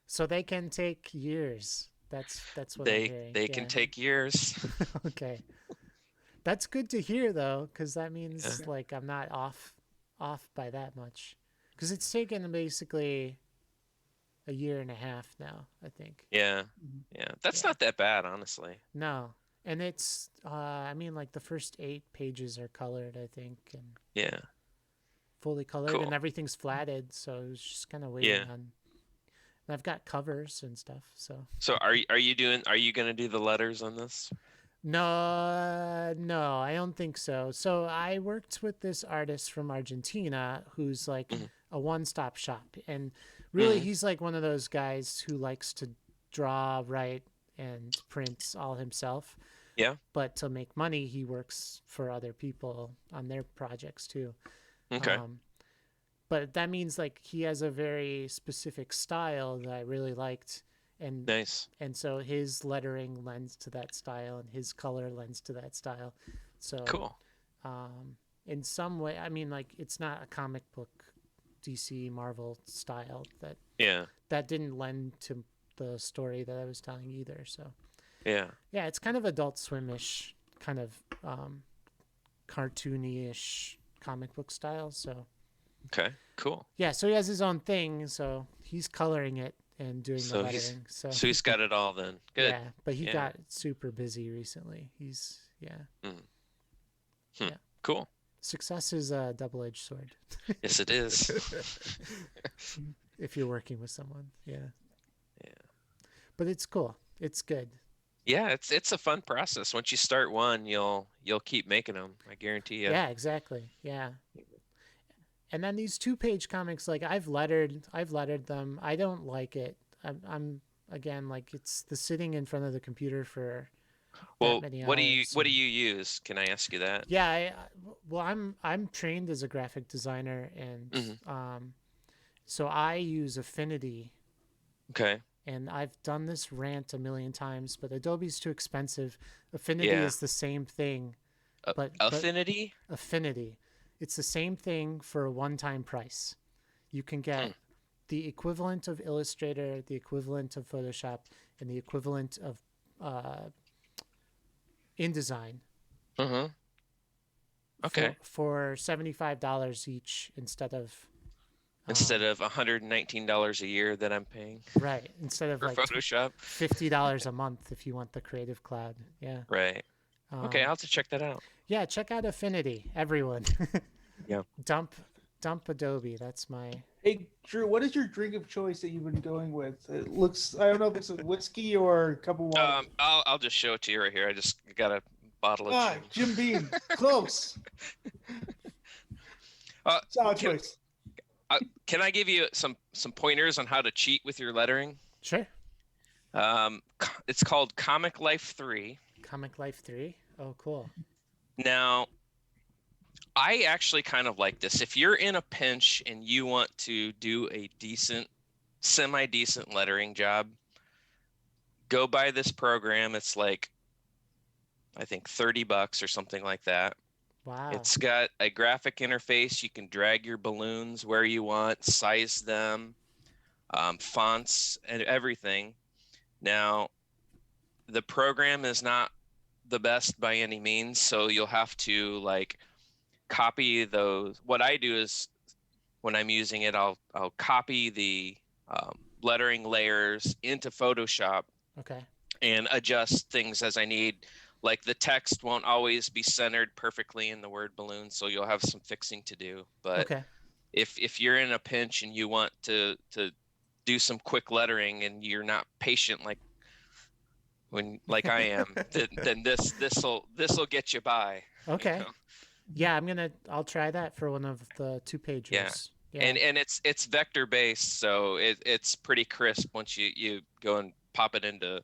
So they can take years. That's what they can take years. Okay. That's good to hear though, because that means Yeah. like I'm not off by that much. Because it's taken basically a year and a half now, I think. Yeah. Mhm. Yeah. That's Yeah. not that bad, honestly. No. And it's I mean like the first 8 pages are colored, I think, and Yeah. fully colored and Cool. everything's flatted, so I was just kind of Yeah. waiting on and I've got covers and stuff, so So are you gonna do the letters on this? no, I don't think so. So I worked with this artist from Argentina who's like Hmm. a one-stop shop, and really Hmm. he's like one of those guys who likes to draw, write, and print all himself. Yeah. But to make money, he works for other people on their projects too. Okay. Um, but that means like he has a very specific style that I really liked, and Nice. so his lettering lends to that style and his color lends to that style. So Cool. in some way, I mean, like it's not a comic book DC Marvel style Yeah. that didn't lend to the story that I was telling either. So Yeah. yeah, it's kind of Adult Swimish, kind of cartoony-ish comic book style. So Okay. Cool. yeah, so he has his own thing. So he's coloring it and doing the So he's lettering. So he's got it all then. Good. yeah, but he Yeah. got super busy recently. He's Cool. success is a double-edged sword Yes, it is. if you're working with someone. Yeah, Yeah. but it's cool. It's good. Yeah, it's a fun process. Once you start one, you'll keep making them. I guarantee you. Yeah, exactly. Yeah. And then these 2-page comics, like I've lettered them. I don't like it. I'm again like it's the sitting in front of the computer for Well, that many what do hours. you use? Can I ask you that? Yeah, well, I'm trained as a graphic designer, and Mhm. so I use Affinity, Okay. and I've done this rant a million times, but Adobe's too expensive. Affinity Yeah. is the same thing, but Affinity? Affinity, it's the same thing for a one-time price. You can Hmm. get the equivalent of Illustrator, the equivalent of Photoshop, and the equivalent of InDesign Uh-huh. Okay. for $75 each instead of Instead of $119 a year that I'm paying right, instead of for like Photoshop. $50 a month if you want the Creative Cloud. Yeah. Right. Okay, Um, I'll have to check that out. yeah, check out Affinity, everyone. Yeah. dump Adobe. That's my Hey, Drew, what is your drink of choice that you've been going with? It looks, I don't know if it's a whiskey or a cup of water. I'll just show it to you right here. I just got a bottle of Ah, gin. Jim Beam. Close. Solid Can, choice. can I give you some pointers on how to cheat with your lettering? sure. It's called Comic Life 3. Comic Life 3. Oh, cool. Now, I actually kind of like this. If you're in a pinch and you want to do a decent, semi-decent lettering job, go buy this program. It's like, I think $30 or something like that. Wow. It's got a graphic interface. You can drag your balloons where you want, size them, fonts, and everything. Now, the program is not the best by any means, so you'll have to like copy those. What I do is when I'm using it, I'll copy the lettering layers into Photoshop Okay. and adjust things as I need. Like the text won't always be centered perfectly in the word balloon, so you'll have some fixing to do. But Okay. if you're in a pinch and you want to do some quick lettering and you're not patient like I am, then this'll get you by. Okay. You know? Yeah, I'll try that for one of the 2-pagers. Yeah. And it's vector based, so it's pretty crisp once you go and pop it into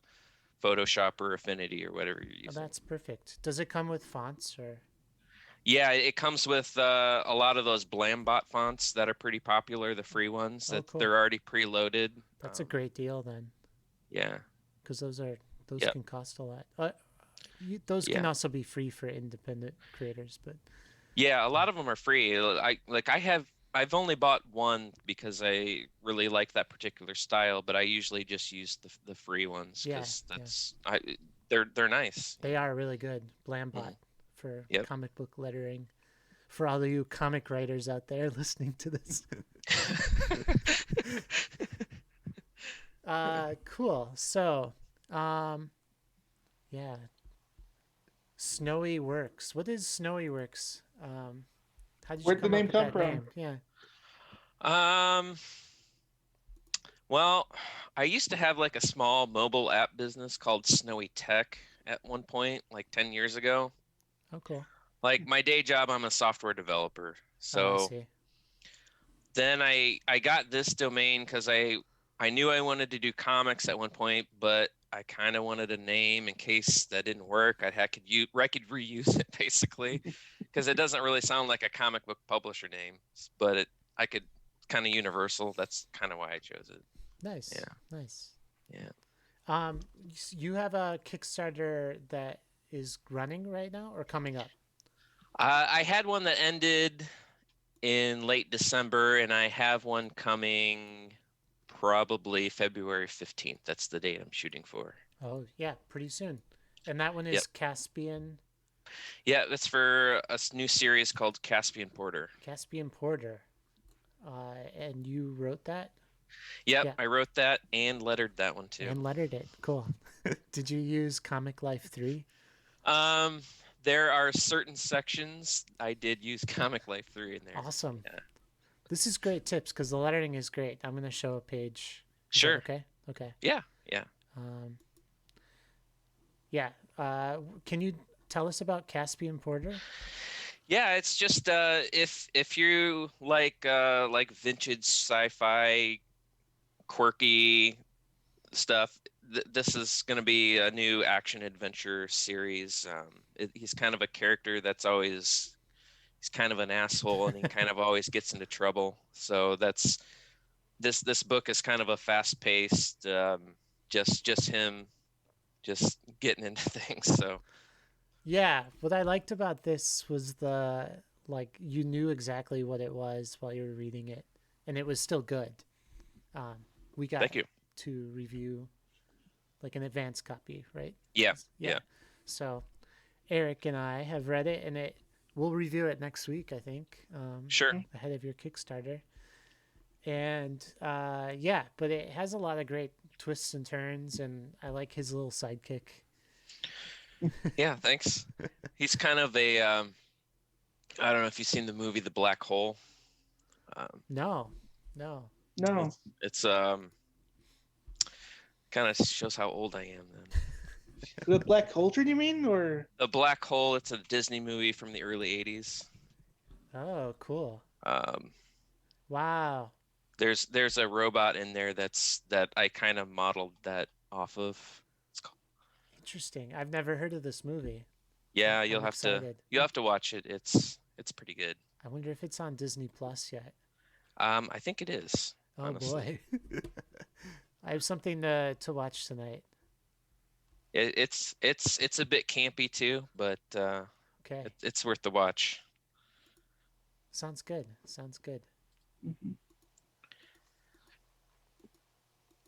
Photoshop or Affinity or whatever you're Oh, using. that's perfect. Does it come with fonts or? Yeah, it comes with a lot of those Blambot fonts that are pretty popular, the free ones Oh, that cool. they're already preloaded. That's a great deal then, Yeah. because those Yep. can cost a lot. Those can also be free for independent creators, but Yeah, a lot of them are free. I've only bought one because I really like that particular style, but I usually just use the free ones Yeah, because yeah. they're nice. they are really good. Blambot for Yep. comic book lettering. For all of you comic writers out there listening to this. Cool. So, yeah. Snowy Works. What is Snowy Works? How did you Where'd the come name up with come that from? name? Yeah. Well, I used to have like a small mobile app business called Snowy Tech at one point, like 10 years ago. Oh, cool. Like my day job, I'm a software developer. Oh, I So see. then I got this domain because I knew I wanted to do comics at one point, but I kind of wanted a name in case that didn't work. I could reuse it basically, because it doesn't really sound like a comic book publisher name, but I could kind of universal. That's kind of why I chose it. Nice. Yeah. Nice. Yeah. You have a Kickstarter that is running right now or coming up? I had one that ended in late December, and I have one coming probably February 15th. That's the date I'm shooting for. Oh, yeah, pretty soon. And that one is Yep. Caspian Yeah, that's for a new series called Caspian Porter. Caspian Porter. And you wrote that? Yep, Yeah. I wrote that and lettered that one too. And lettered it. Cool. Did you use Comic Life 3? There are certain sections I did use Comic Life 3 in there. Awesome. Yeah. This is great tips because the lettering is great. I'm going to show a page. Is that Sure. okay. Okay. Yeah. Yeah. Yeah. Can you tell us about Caspian Porter? Yeah, it's just if you like vintage sci-fi, quirky stuff, this is going to be a new action adventure series. He's kind of a character that's always he's kind of an asshole, and he kind of always gets into trouble. So that's this book is kind of a fast-paced, just him just getting into things. So Yeah, what I liked about this was you knew exactly what it was while you were reading it, and it was still good. We got thank you. to review like an advanced copy, right? Yeah. Yeah. So Eric and I have read it, and we'll review it next week, I think. Sure. Ahead of your Kickstarter. And yeah, but it has a lot of great twists and turns, and I like his little sidekick. Yeah, thanks. He's kind of a I don't know if you've seen the movie The Black Hole. No. It's kind of shows how old I am then. The Black Cauldron, you mean, or The Black Hole, it's a Disney movie from the early 80s. Oh, cool. Um, Wow. there's a robot in there that I kind of modeled that off of. It's called, Interesting. I've never heard of this movie. yeah, I'm you'll have excited. to watch it. It's pretty good. I wonder if it's on Disney Plus yet. I think it is. Oh honestly. boy. I have something to watch tonight. It's a bit campy too, but Okay. it's worth the watch. Sounds good.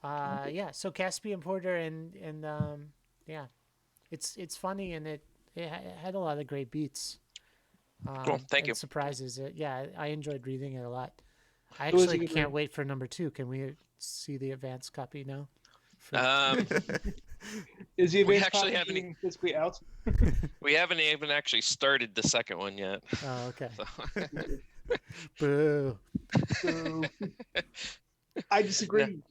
Yeah, so Caspian Porter and yeah. It's funny, and it had a lot of great beats. Cool. Thank you. Surprises. Yeah, I enjoyed reading it a lot. I Who was actually it can't again? wait for number 2. Can we see the advanced copy now? is the We advanced actually copy haven't being physically out? We haven't even actually started the second one yet. Oh, okay. So. Boo. So, I disagree.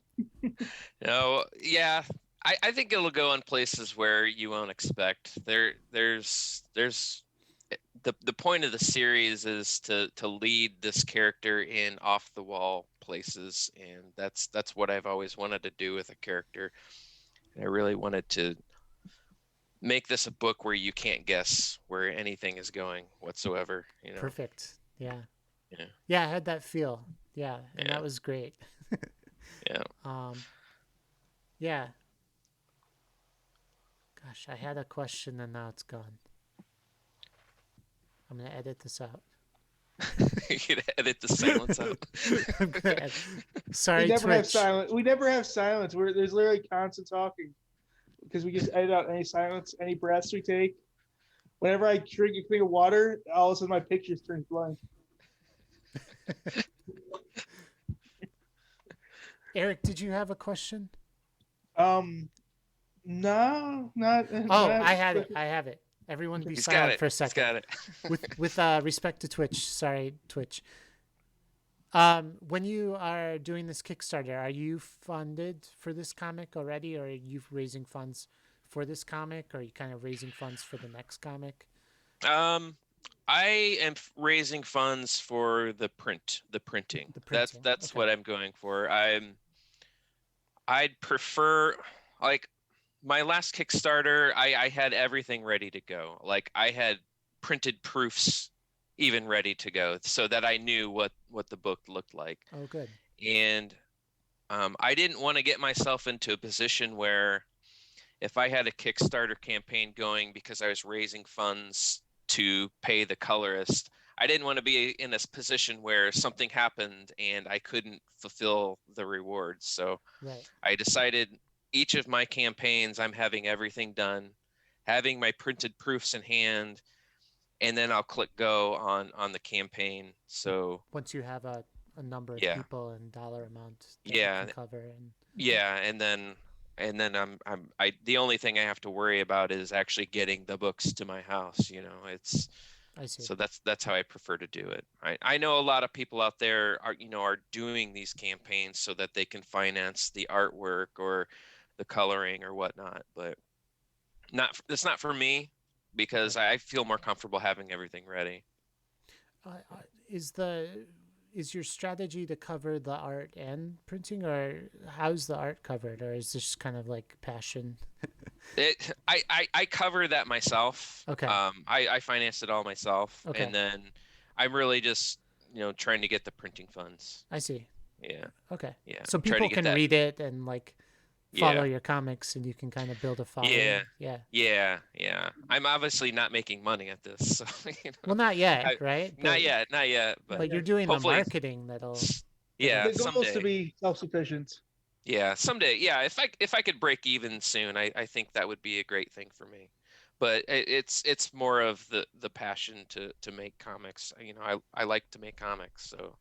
No, yeah, I think it'll go in places where you won't expect. There's the point of the series is to lead this character in off the wall places, and that's what I've always wanted to do with a character. And I really wanted to make this a book where you can't guess where anything is going whatsoever. You know. Perfect. Yeah. Yeah. Yeah, I had that feel. Yeah, and Yeah. that was great. Yeah. Yeah. Gosh, I had a question and now it's gone. I'm gonna edit this out. You can edit the silence out. I'm gonna Sorry, We never have Twitch. silence. We never have silence. There's literally constant talking because we just edit out any silence, any breaths we take. Whenever I drink a thing of water, all of a sudden my pictures turn blank. Eric, did you have a question? No, not. Oh, not I had it. I have it. Everyone be He's got silent it. for a He's second. got it. With respect to Twitch, sorry, Twitch. When you are doing this Kickstarter, are you funded for this comic already, or are you raising funds for this comic, or are you kind of raising funds for the next comic? I am raising funds for the printing. The printing. That's Okay. what I'm going for. I'd prefer, like, my last Kickstarter, I had everything ready to go. Like, I had printed proofs even ready to go so that I knew what the book looked like. Oh, good. And I didn't want to get myself into a position where if I had a Kickstarter campaign going because I was raising funds to pay the colorist, I didn't want to be in this position where something happened and I couldn't fulfill the rewards. So Right. I decided each of my campaigns, I'm having everything done, having my printed proofs in hand, and then I'll click go on the campaign. So Once you have a number of yeah, people and dollar amount that yeah, you can cover, and yeah, and then I the only thing I have to worry about is actually getting the books to my house. You know, it's I see. so that's how I prefer to do it. I know a lot of people out there are doing these campaigns so that they can finance the artwork or the coloring or whatnot, but it's not for me because I feel more comfortable having everything ready. Is your strategy to cover the art and printing, or how's the art covered, or is this kind of like passion? I cover that myself. Okay. I financed it all myself, Okay. and then I'm really just trying to get the printing funds. I see. Yeah. Okay. Yeah. So Try to people get can that. read it and like follow Yeah. your comics, and you can kind of build a following. Yeah. Yeah. Yeah. I'm obviously not making money at this, so Well, not yet, I, right? not yet, but But you're doing the hopefully, marketing that'll. yeah, The goal is to someday. be self-sufficient. Yeah, someday. Yeah, if I could break even soon, I think that would be a great thing for me. But it's more of the passion to make comics. I like to make comics, so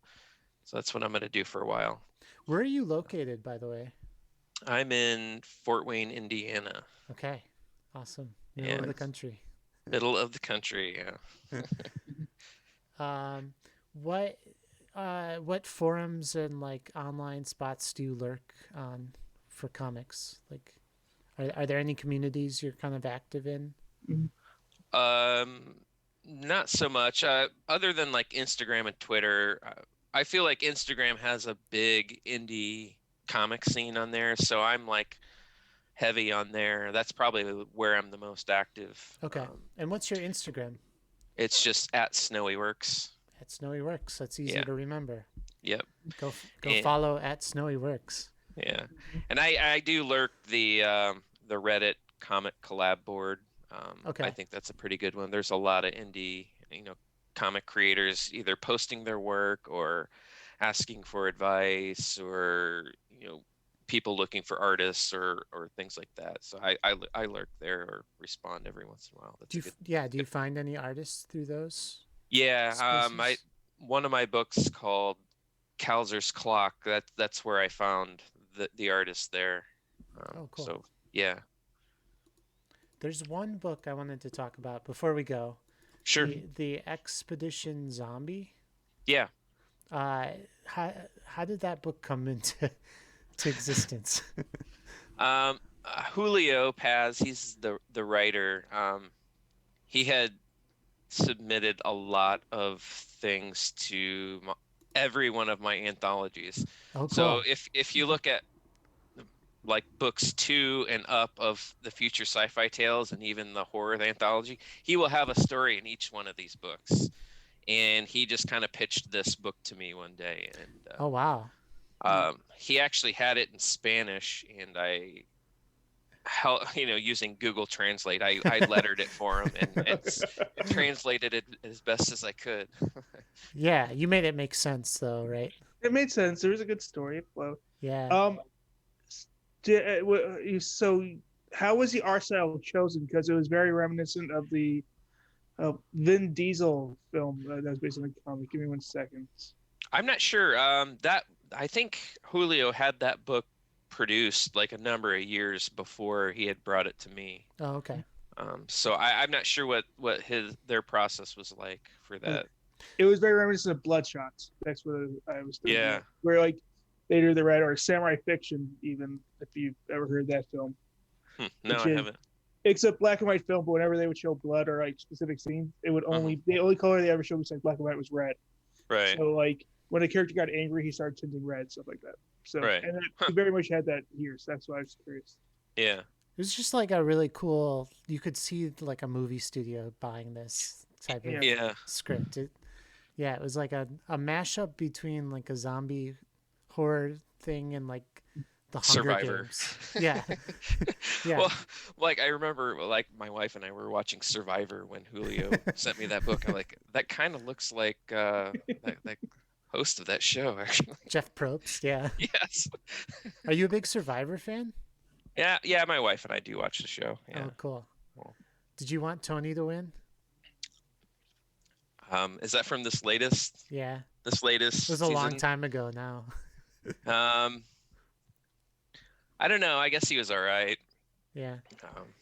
that's what I'm gonna do for a while. Where are you located, by the way? I'm in Fort Wayne, Indiana. Okay. Awesome. Middle of the country. Middle of the country, yeah. What forums and like online spots do you lurk on for comics? Like, are there any communities you're kind of active in? Not so much. Other than like Instagram and Twitter, I feel like Instagram has a big indie comic scene on there, so I'm like heavy on there. That's probably where I'm the most active. Okay. And what's your Instagram? It's just at Snowyworks. At Snowyworks. That's easy to remember. Yep. Go follow at Snowyworks. Yeah, and I do lurk the Reddit comic collab board. Okay. I think that's a pretty good one. There's a lot of indie, comic creators either posting their work or asking for advice or, people looking for artists or things like that. So I lurk there or respond every once in a while. Do you find any artists through those? Yeah, spaces? one of my books called Calzer's Clock. That's where I found the artist there. Oh, cool. So yeah. There's one book I wanted to talk about before we go. Sure. The Expedition Zombie. Yeah. How did that book come into existence? Julio Paz, he's the writer. He had submitted a lot of things to every one of my anthologies. Oh, cool. So if you look at like books 2 and up of the Future Sci-Fi Tales and even the horror anthology, he will have a story in each one of these books. And he just kind of pitched this book to me one day. And oh, wow. He actually had it in Spanish, and using Google Translate, I lettered it for him, and it translated it as best as I could. Yeah, you made it make sense, though, right? It made sense. There was a good story flow. Yeah. So how was the art style chosen? Because it was very reminiscent of the Vin Diesel film that was based on a comic. Give me 1 second. I'm not sure. That I think Julio had that book produced like a number of years before he had brought it to me. Oh, okay. So I'm not sure what their process was like for that. It was very reminiscent of Bloodshot. That's what I was thinking. Yeah. Of. Where like they do the red or Samurai Fiction, even if you've ever heard that film. No, I haven't. It's a black and white film, but whenever they would show blood or like specific scenes, it would only the only color they ever showed besides black and white was red. Right. So like when a character got angry, he started tinting red, stuff like that. So right. And he very much had that here. So that's why I was curious. Yeah. It was just like a really cool. You could see like a movie studio buying this type of script. It was like a mashup between like a zombie horror thing and like the Hunger Survivor. Games. Yeah. Yeah. Well, like I remember, like my wife and I were watching Survivor when Julio sent me that book. I'm like, that kind of looks like that host of that show, actually. Jeff Probst. Yeah. Yes. Are you a big Survivor fan? Yeah. My wife and I do watch the show. Yeah. Oh, cool. Did you want Tony to win? Is that from this latest? Yeah. This latest. It was a season? long time ago now. I don't know. I guess he was all right. Yeah.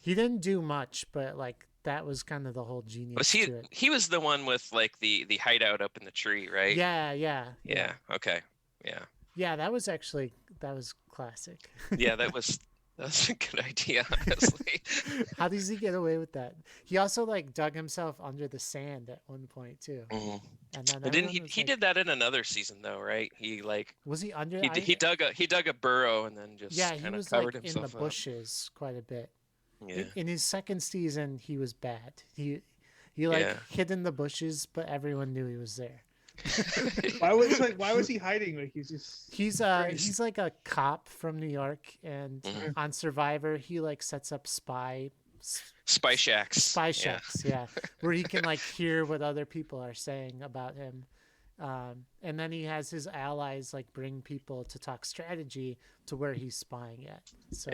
He didn't do much, but like that was kind of the whole genius. Was to it. He was the one with like the hideout up in the tree, right? Yeah. Okay. Yeah. Yeah, that was classic. Yeah, that was a good idea, honestly. How does he get away with that? He also like dug himself under the sand at one point too. Mm-hmm. And then he did that in another season though, right? He like was he under? He dug a burrow and then just he was covered like himself in the bushes quite a bit. Yeah. In his second season, he was bad. He hid in the bushes, but everyone knew he was there. Why was he hiding? Like he's like a cop from New York, and on Survivor he like sets up spy shacks, where he can like hear what other people are saying about him, and then he has his allies like bring people to talk strategy to where he's spying at. So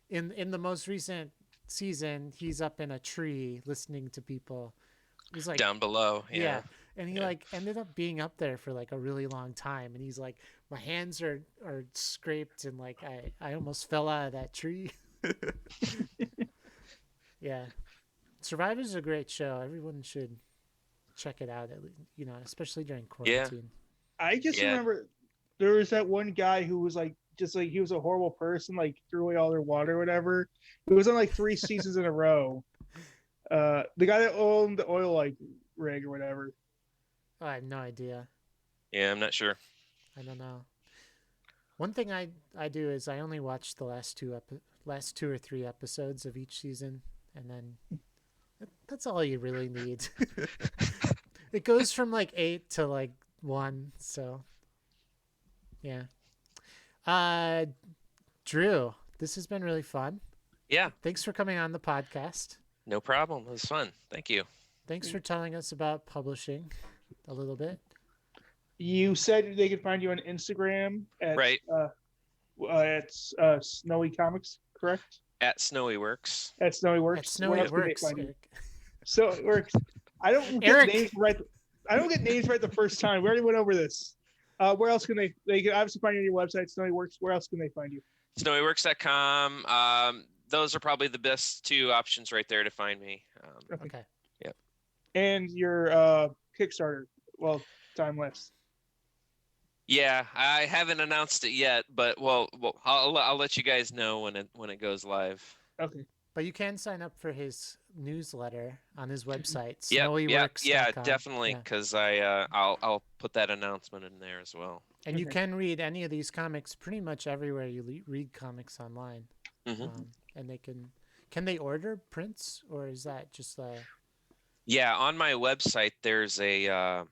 in the most recent season, he's up in a tree listening to people. He's like down below. Yeah. And he like ended up being up there for like a really long time. And he's like, my hands are scraped and like I almost fell out of that tree. Yeah. Survivor's a great show. Everyone should check it out, especially during quarantine. I just remember there was that one guy who was like, he was a horrible person, like threw away all their water or whatever. It was on like 3 seasons in a row. The guy that owned the oil like rig or whatever. Oh, I have no idea. Yeah, I'm not sure. I don't know. One thing I do is I only watch the last 2 or 3 episodes of each season, and then that's all you really need. It goes from like 8 to like 1, so yeah. Drew, this has been really fun. Yeah. Thanks for coming on the podcast. No problem. It was fun. Thank you. Thanks for telling us about publishing a little bit. You said they could find you on Instagram at Snowy Comics, correct? At Snowy Works. At Snowy Works. At Snowy Works. So it works. I don't get names right. I don't get names right the first time. We already went over this. Where else can they can obviously find you on your website, Snowy Works. Where else can they find you? SnowyWorks.com. Those are probably the best 2 options right there to find me. Okay. Yep. And your Kickstarter, timeless. Yeah, I haven't announced it yet, but I'll let you guys know when it goes live. Okay. But you can sign up for his newsletter on his website. Yeah, definitely, because I'll put that announcement in there as well. And you can read any of these comics pretty much everywhere you read comics online. Mm-hmm. And they can they order prints, or is that just Yeah, on my website there's a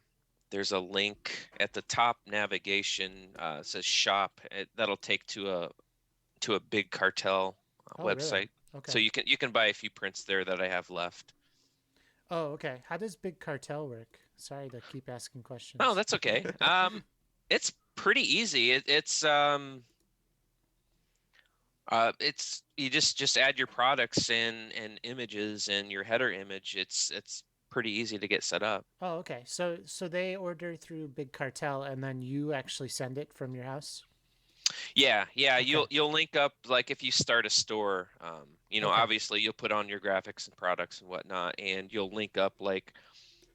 link at the top navigation. It says shop. That'll take to a big Cartel website. Really? Okay. So you can buy a few prints there that I have left. Oh, okay. How does Big Cartel work? Sorry to keep asking questions. Oh, that's okay. It's pretty easy. It's you just add your products and images and your header image. It's pretty easy to get set up. Oh, okay. So they order through Big Cartel, and then you actually send it from your house. Yeah, Okay. you'll link up, like if you start a store, Okay. obviously you'll put on your graphics and products and whatnot, and you'll link up like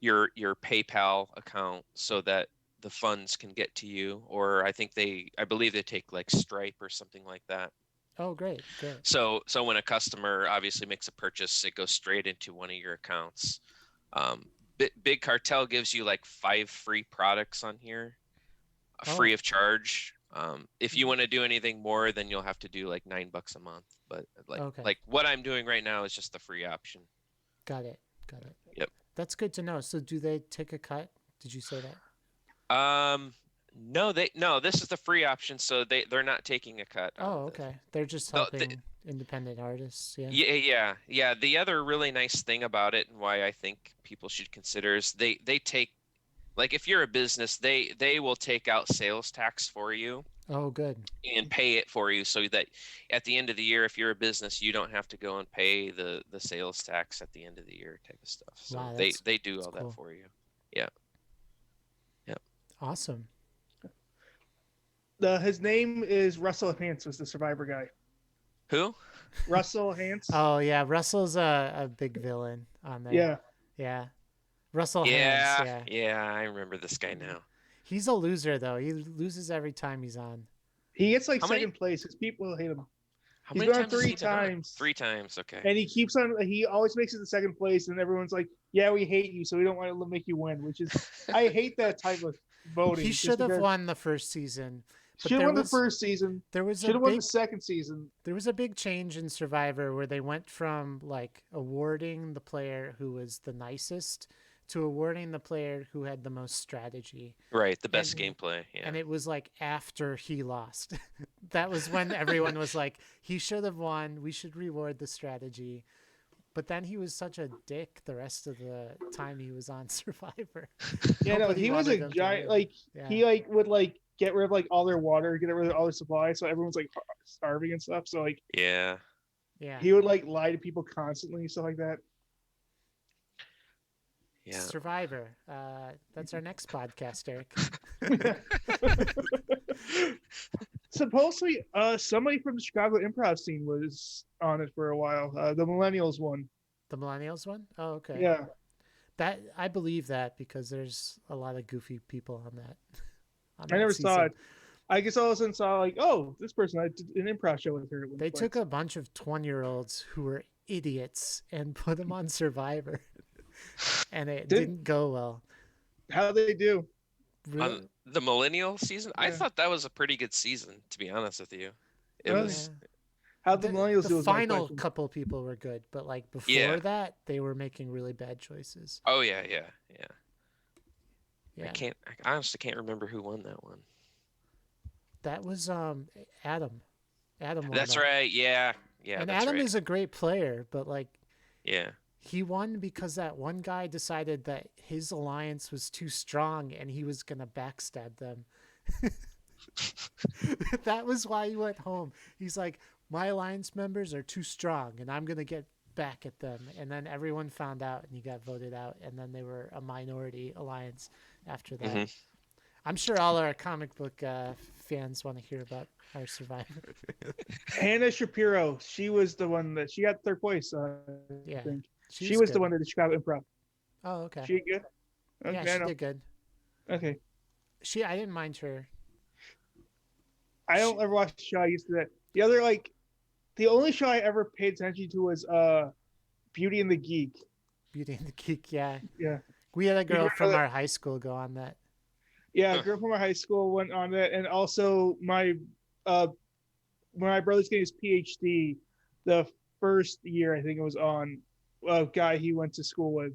your PayPal account so that the funds can get to you, or I believe they take like Stripe or something like that. Oh, great. So when a customer obviously makes a purchase, it goes straight into one of your accounts. Big Cartel gives you like 5 free products on here, free of charge. If you want to do anything more, then you'll have to do like $9 a month. But like what I'm doing right now is just the free option. Got it. Yep. That's good to know. So do they take a cut? Did you say that? No, this is the free option, so they're not taking a cut. Oh, okay. They're just helping independent artists. Yeah. Yeah. The other really nice thing about it, and why I think people should consider, is they take, like if you're a business, they will take out sales tax for you. Oh, good. And pay it for you, so that at the end of the year, if you're a business, you don't have to go and pay the sales tax at the end of the year type of stuff. So wow, they do all that for you. Yeah. Awesome. His name is Russell Hantz, was the Survivor guy. Who? Russell Hantz. Oh yeah, Russell's a big villain on there. Yeah. Russell Hantz. Yeah, I remember this guy now. He's a loser though. He loses every time he's on. He gets like second place because people hate him. He's many gone times 3 times. 3 times, okay. And he keeps on. He always makes it to second place, and everyone's like, "Yeah, we hate you, so we don't want to make you win." Which is, I hate that type of voting. He should have won the first season. Should have won the first season. Should have won the second season. There was a big change in Survivor where they went from like awarding the player who was the nicest to awarding the player who had the most strategy. Right, the best gameplay. Yeah. And it was like after he lost. That was when everyone was like, he should have won. We should reward the strategy. But then he was such a dick the rest of the time he was on Survivor. Yeah, no, he was a giant. Like he like would like get rid of like all their water, get rid of all their supplies, so everyone's like starving and stuff. So like yeah, he would like lie to people constantly, stuff like that. Yeah. Survivor. That's our next podcast, Eric. Supposedly, somebody from the Chicago improv scene was on it for a while. The Millennials one. The Millennials one? Oh, okay. Yeah. That I believe that because there's a lot of goofy people on that. I never saw it. I guess all of a sudden saw like, oh, this person, I did an improv show with her. They took a bunch of 20-year-olds who were idiots and put them on Survivor. And it didn't go well. How they do? Really? On the millennial season, I thought that was a pretty good season, to be honest with you. It was. How the millennials do? The final couple people were good, but like before that, they were making really bad choices. Oh yeah. I honestly can't remember who won that one. That was Adam. Adam won. That's right. Yeah. And Adam is a great player, but like. Yeah. He won because that one guy decided that his alliance was too strong and he was going to backstab them. That was why he went home. He's like, my alliance members are too strong and I'm going to get back at them. And then everyone found out and he got voted out. And then they were a minority alliance after that. Mm-hmm. I'm sure all our comic book fans want to hear about our Survivor. Hannah Shapiro. She was the one that she got third place. I think. She was the one at the Chicago Improv. Oh, okay. She good? Okay, yeah, she did good. Okay. I didn't mind her. I don't ever watch the show. I used to that. The other the only show I ever paid attention to was Beauty and the Geek. Beauty and the Geek, yeah. Yeah. We had a girl from our high school go on that. Yeah, a girl from our high school went on that, and also my when my brother's getting his PhD, the first year I think it was on. A guy he went to school with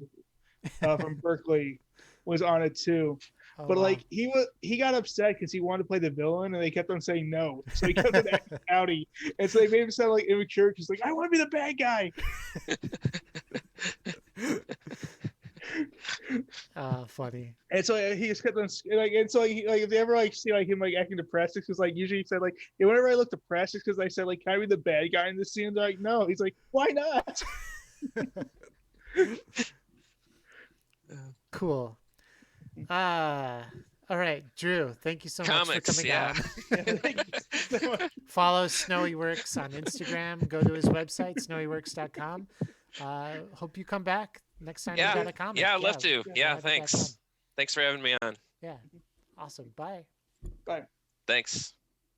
from Berkeley was on it too. Oh, but like he got upset because he wanted to play the villain and they kept on saying no. So he kept on acting outy. And so they made him sound like immature because like I want to be the bad guy. Funny. And so he just kept on if they ever see him acting depressed, it's because usually he said whenever I look depressed, it's because I said can I be the bad guy in this scene? They're like, no. He's like, why not? Cool. All right, Drew, thank you so much for Comics, coming yeah. on. Thank you so much. Follow Snowy Works on Instagram. Go to his website, snowyworks.com. Hope you come back next time you Yeah. got a comic. Yeah, I'd love to. we'll Yeah, have you back thanks. Thanks for having me on. on. Yeah, awesome. Bye. Bye. Thanks.